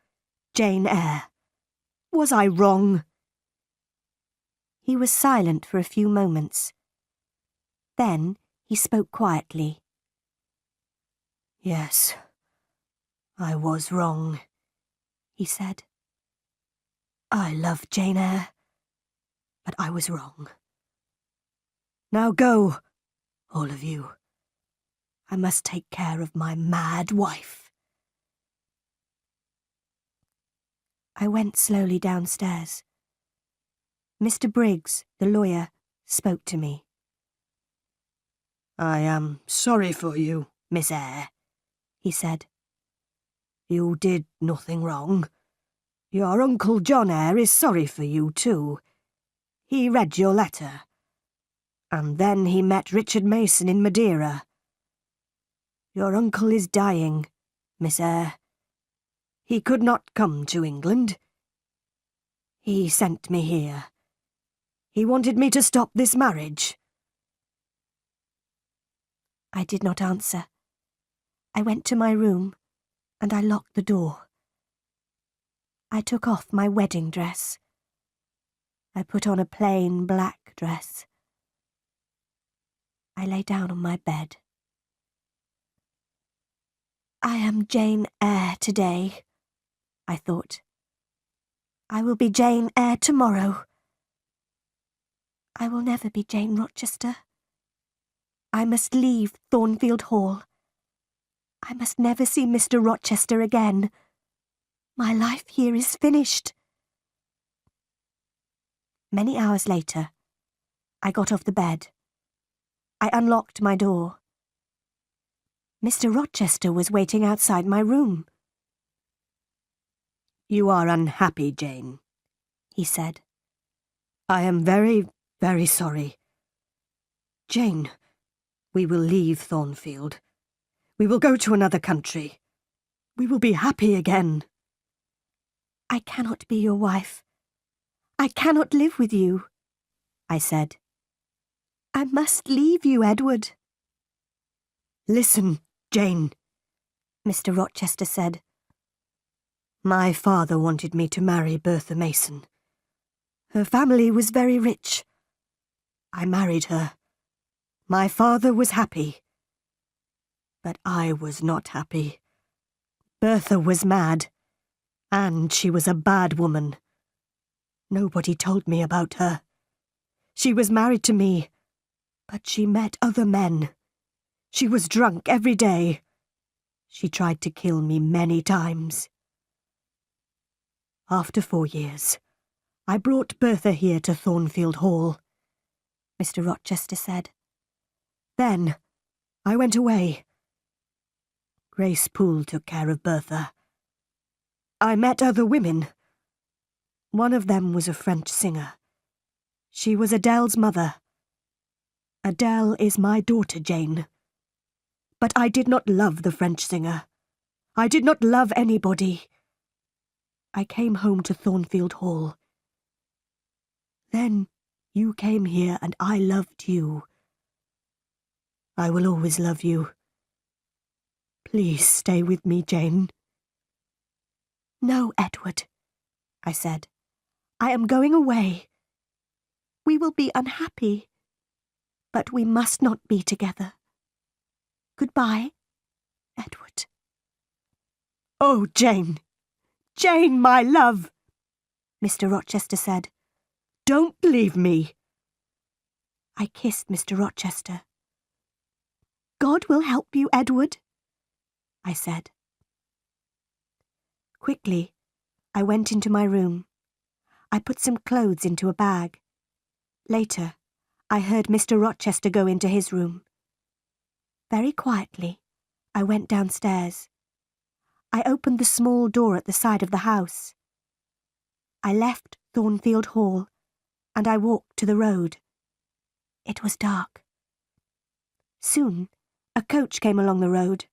Jane Eyre. Was I wrong? He was silent for a few moments. Then he spoke quietly. Yes, I was wrong, he said. I love Jane Eyre, but I was wrong. Now go, all of you. I must take care of my mad wife. I went slowly downstairs. Mr. Briggs, the lawyer, spoke to me. I am sorry for you, Miss Eyre, he said. You did nothing wrong. Your Uncle John Eyre is sorry for you too. He read your letter. And then he met Richard Mason in Madeira. Your uncle is dying, Miss Eyre. He could not come to England. He sent me here. He wanted me to stop this marriage. I did not answer. I went to my room and I locked the door. I took off my wedding dress. I put on a plain black dress. I lay down on my bed. I am Jane Eyre today, I thought. I will be Jane Eyre tomorrow. I will never be Jane Rochester. I must leave Thornfield Hall. I must never see Mr. Rochester again. My life here is finished. Many hours later, I got off the bed. I unlocked my door. Mr. Rochester was waiting outside my room. You are unhappy, Jane, he said. I am very, very sorry. Jane, we will leave Thornfield. We will go to another country. We will be happy again. I cannot be your wife. I cannot live with you, I said. I must leave you, Edward. Listen, Jane, Mr. Rochester said. My father wanted me to marry Bertha Mason. Her family was very rich. I married her. My father was happy. But I was not happy. Bertha was mad, and she was a bad woman. Nobody told me about her. She was married to me, but she met other men. She was drunk every day. She tried to kill me many times. After 4 years, I brought Bertha here to Thornfield Hall. Mr. Rochester said. Then I went away. Grace Poole took care of Bertha. I met other women. One of them was a French singer. She was Adele's mother. Adele is my daughter, Jane. But I did not love the French singer. I did not love anybody. I came home to Thornfield Hall. Then you came here and I loved you. I will always love you. Please stay with me, Jane. No, Edward, I said. I am going away. We will be unhappy, but we must not be together. Goodbye, Edward. Oh, Jane! Jane, my love! Mr. Rochester said. Don't leave me. I kissed Mr. Rochester. God will help you, Edward, I said. Quickly, I went into my room. I put some clothes into a bag. Later, I heard Mr. Rochester go into his room. Very quietly, I went downstairs. I opened the small door at the side of the house. I left Thornfield Hall, and I walked to the road. It was dark. Soon, a coach came along the road.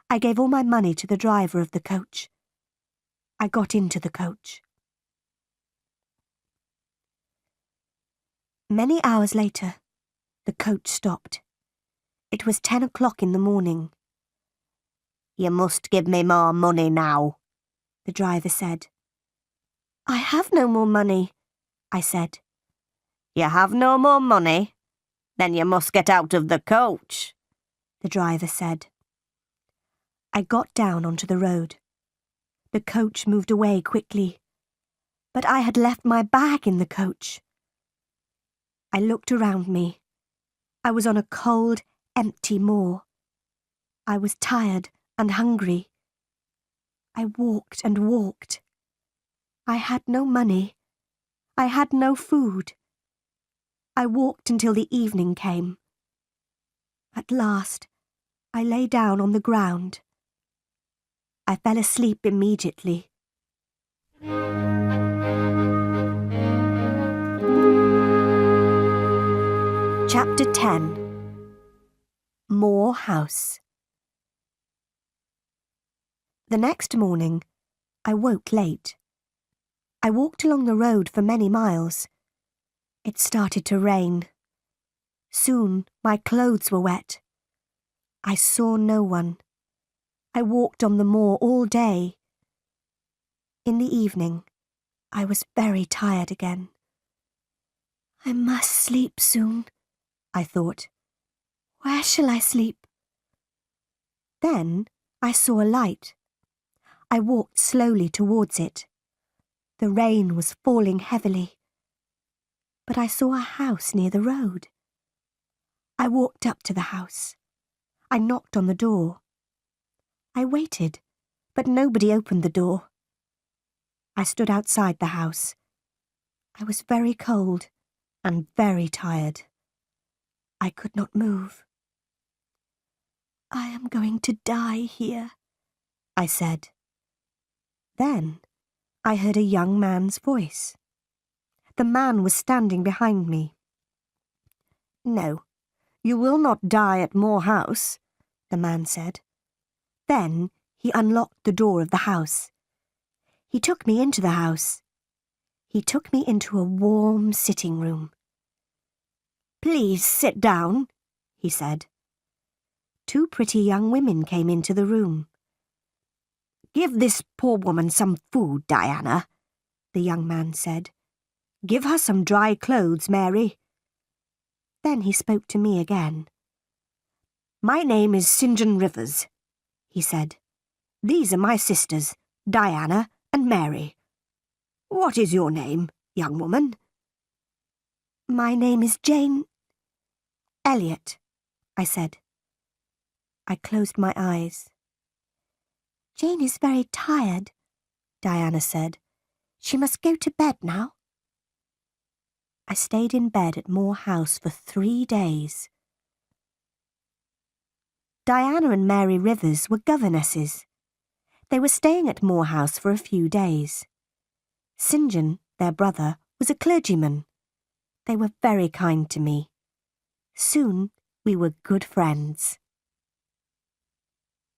I gave all my money to the driver of the coach. I got into the coach. Many hours later, the coach stopped. It was 10 o'clock in the morning. You must give me more money now, the driver said. I have no more money, I said. You have no more money? Then you must get out of the coach, the driver said. I got down onto the road. The coach moved away quickly, but I had left my bag in the coach. I looked around me. I was on a cold, empty moor. I was tired and hungry. I walked and walked. I had no money. I had no food. I walked until the evening came. At last, I lay down on the ground. I fell asleep immediately. Chapter 10. Moor House. The next morning, I woke late. I walked along the road for many miles. It started to rain. Soon my clothes were wet. I saw no one. I walked on the moor all day. In the evening, I was very tired again. I must sleep soon, I thought. Where shall I sleep? Then I saw a light. I walked slowly towards it. The rain was falling heavily. But I saw a house near the road. I walked up to the house. I knocked on the door. I waited, but nobody opened the door. I stood outside the house. I was very cold and very tired. I could not move. I am going to die here, I said. Then I heard a young man's voice. The man was standing behind me. No, you will not die at Moor House, the man said. Then he unlocked the door of the house. He took me into the house. He took me into a warm sitting room. Please sit down, he said. Two pretty young women came into the room. Give this poor woman some food, Diana, the young man said. Give her some dry clothes, Mary. Then he spoke to me again. My name is St. John Rivers, he said. These are my sisters, Diana and Mary. What is your name, young woman? My name is Jane Elliot, I said. I closed my eyes. Jane is very tired, Diana said. She must go to bed now. I stayed in bed at Moor House for 3 days. Diana and Mary Rivers were governesses. They were staying at Moor House for a few days. St. John, their brother, was a clergyman. They were very kind to me. Soon we were good friends.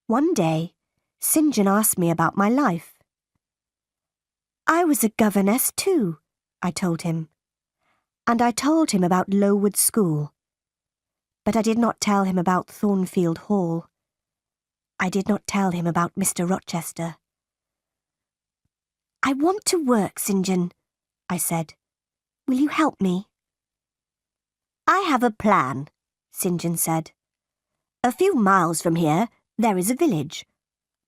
One day, St. John asked me about my life. I was a governess too, I told him. And I told him about Lowood School. But I did not tell him about Thornfield Hall. I did not tell him about Mr. Rochester. I want to work, St. John, I said. Will you help me? I have a plan, St. John said. A few miles from here, there is a village.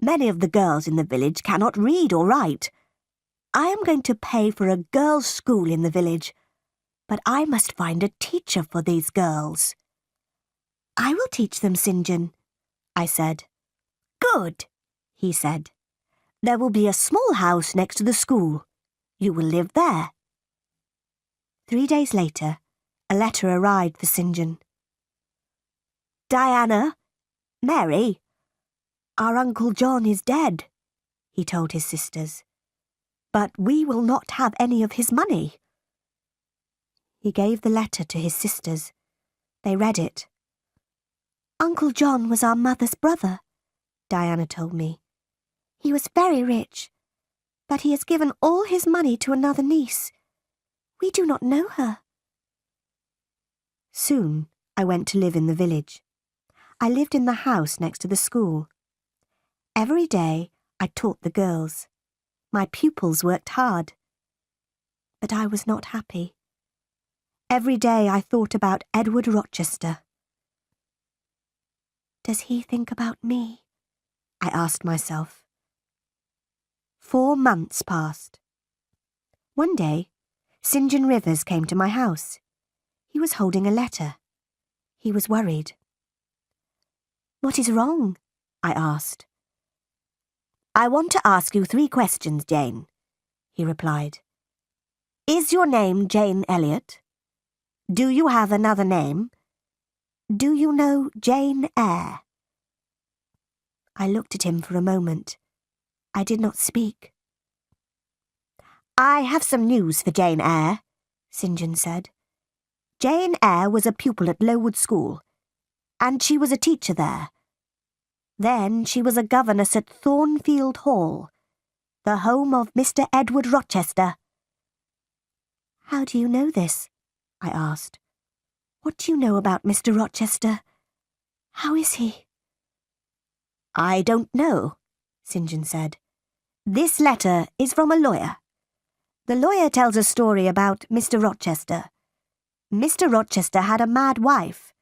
Many of the girls in the village cannot read or write. I am going to pay for a girls' school in the village, but I must find a teacher for these girls. I will teach them, St. John, I said. Good, he said. There will be a small house next to the school. You will live there. 3 days later, a letter arrived for St. John. Diana, Mary, our Uncle John is dead, he told his sisters. But we will not have any of his money. He gave the letter to his sisters. They read it. Uncle John was our mother's brother, Diana told me. He was very rich, but he has given all his money to another niece. We do not know her. Soon I went to live in the village. I lived in the house next to the school. Every day I taught the girls. My pupils worked hard. But I was not happy. Every day I thought about Edward Rochester. Does he think about me? I asked myself. 4 months passed. One day, St. John Rivers came to my house. He was holding a letter. He was worried. What is wrong? I asked. I want to ask you 3 questions, Jane, he replied. Is your name Jane Elliot? Do you have another name? Do you know Jane Eyre? I looked at him for a moment. I did not speak. I have some news for Jane Eyre, St. John said. Jane Eyre was a pupil at Lowood School, and she was a teacher there. Then she was a governess at Thornfield Hall, the home of Mr. Edward Rochester. How do you know this? I asked. What do you know about Mr. Rochester? How is he? I don't know, St. John said. This letter is from a lawyer. The lawyer tells a story about Mr. Rochester. Mr. Rochester had a mad wife,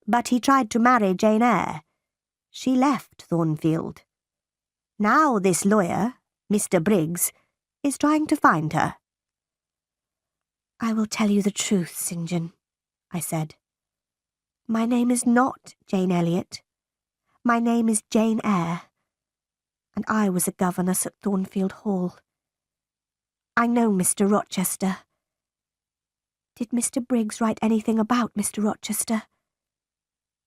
but he tried to marry Jane Eyre. She left Thornfield. Now this lawyer, Mr. Briggs, is trying to find her. I will tell you the truth, St. John, I said. My name is not Jane Elliot. My name is Jane Eyre, and I was a governess at Thornfield Hall. I know Mr. Rochester. Did Mr. Briggs write anything about Mr. Rochester?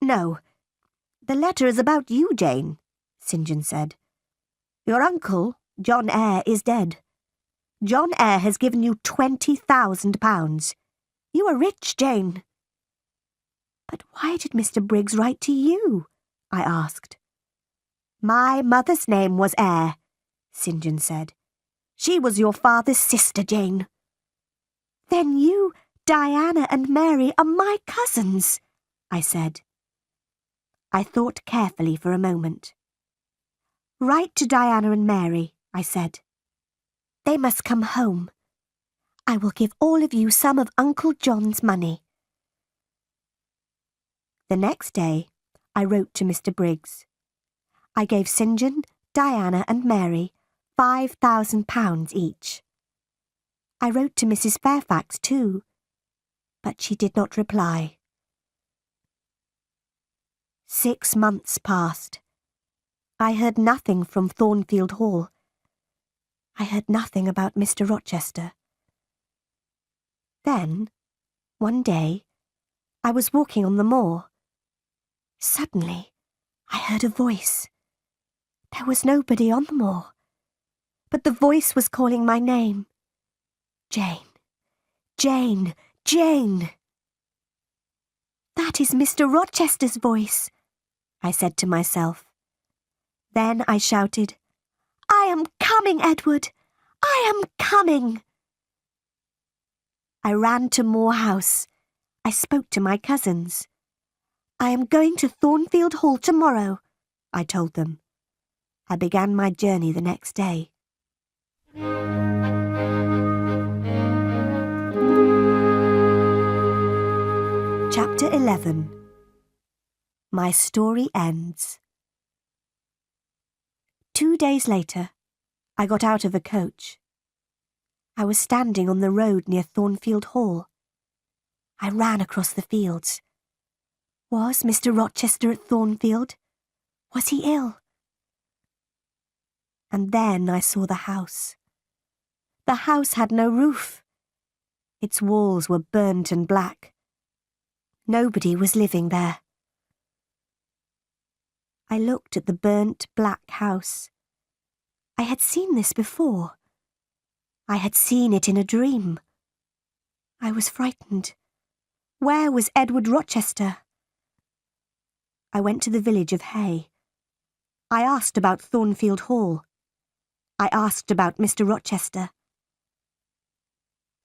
No. The letter is about you, Jane, St. John said. Your uncle, John Eyre, is dead. John Eyre has given you £20,000. You are rich, Jane. But why did Mr. Briggs write to you? I asked. My mother's name was Eyre, St. John said. She was your father's sister, Jane. Then you, Diana and Mary are my cousins, I said. I thought carefully for a moment. Write to Diana and Mary, I said. They must come home. I will give all of you some of Uncle John's money. The next day, I wrote to Mr. Briggs. I gave St. John, Diana and Mary £5,000 each. I wrote to Mrs. Fairfax too, but she did not reply. 6 months passed. I heard nothing from Thornfield Hall. I heard nothing about Mr. Rochester. Then One day, I was walking on the moor. Suddenly, I heard a voice. There was nobody on the moor, but the voice was calling my name. Jane, Jane, Jane. That is Mr. Rochester's voice, I said to myself. Then I shouted, I am coming, Edward! I am coming! I ran to Moor House. I spoke to my cousins. I am going to Thornfield Hall tomorrow, I told them. I began my journey the next day. Chapter 11. My story ends. 2 days later, I got out of a coach. I was standing on the road near Thornfield Hall. I ran across the fields. Was Mr. Rochester at Thornfield? Was he ill? And then I saw the house. The house had no roof. Its walls were burnt and black. Nobody was living there. I looked at the burnt black house. I had seen this before. I had seen it in a dream. I was frightened. Where was Edward Rochester? I went to the village of Hay. I asked about Thornfield Hall. I asked about Mr. Rochester.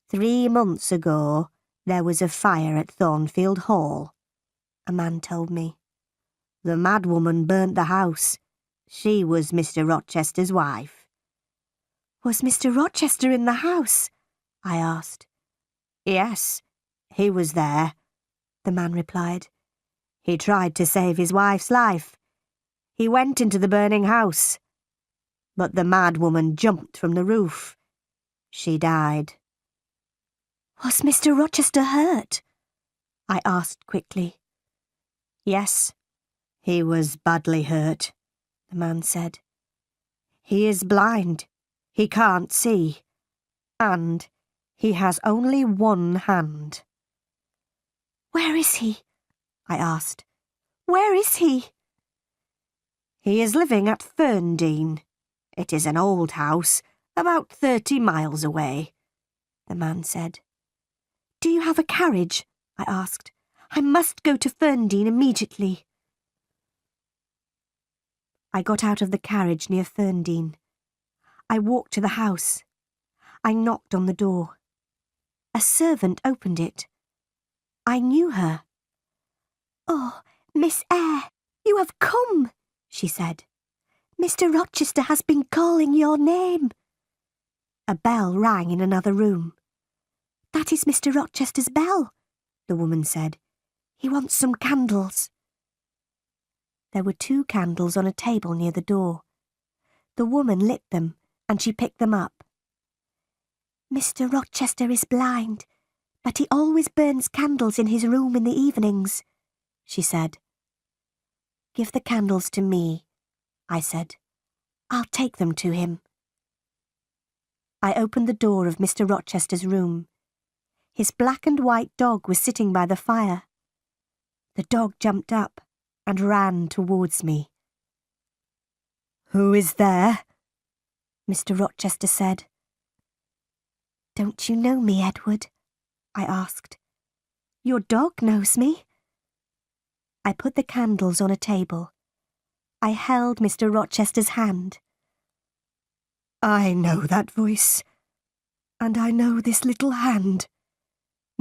3 months ago, there was a fire at Thornfield Hall, a man told me. The madwoman burnt the house. She was Mr. Rochester's wife. Was Mr. Rochester in the house? I asked. Yes, he was there, the man replied. He tried to save his wife's life. He went into the burning house. But the madwoman jumped from the roof. She died. Was Mr. Rochester hurt? I asked quickly. Yes, he was badly hurt, the man said. He is blind. He can't see. And he has only one hand. Where is he? I asked. Where is he? He is living at Ferndean. It is an old house, about 30 miles away, the man said. Do you have a carriage? I asked. I must go to Ferndean immediately. I got out of the carriage near Ferndean. I walked to the house. I knocked on the door. A servant opened it. I knew her. Oh, Miss Eyre, you have come, she said. Mr. Rochester has been calling your name. A bell rang in another room. That is Mr. Rochester's bell, the woman said. He wants some candles. There were 2 candles on a table near the door. The woman lit them, and she picked them up. Mr. Rochester is blind, but he always burns candles in his room in the evenings, she said. Give the candles to me, I said. I'll take them to him. I opened the door of Mr. Rochester's room. His black and white dog was sitting by the fire. The dog jumped up and ran towards me. Who is there? Mr. Rochester said. Don't you know me, Edward? I asked. Your dog knows me. I put the candles on a table. I held Mr. Rochester's hand. I know that voice, and I know this little hand,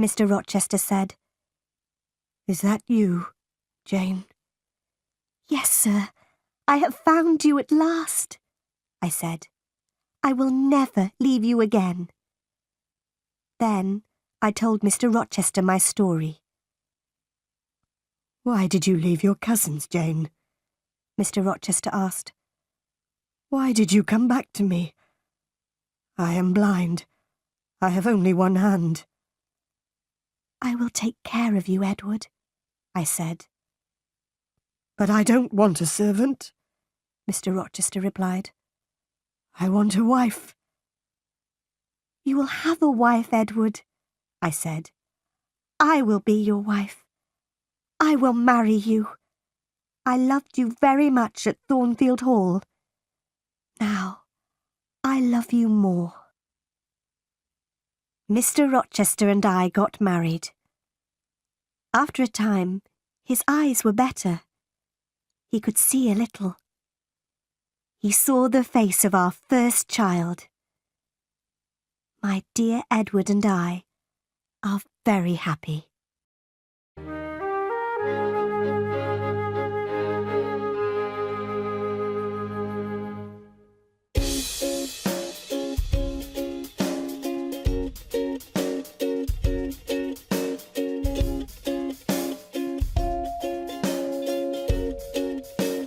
Mr. Rochester said. Is that you, Jane? Yes, sir. I have found you at last, I said. I will never leave you again. Then I told Mr. Rochester my story. Why did you leave your cousins, Jane? Mr. Rochester asked. Why did you come back to me? I am blind. I have only one hand. I will take care of you, Edward, I said. But I don't want a servant, Mr. Rochester replied. I want a wife. You will have a wife, Edward, I said. I will be your wife. I will marry you. I loved you very much at Thornfield Hall. Now, I love you more. Mr. Rochester and I got married. After a time, his eyes were better. He could see a little. He saw the face of our first child. My dear Edward and I are very happy.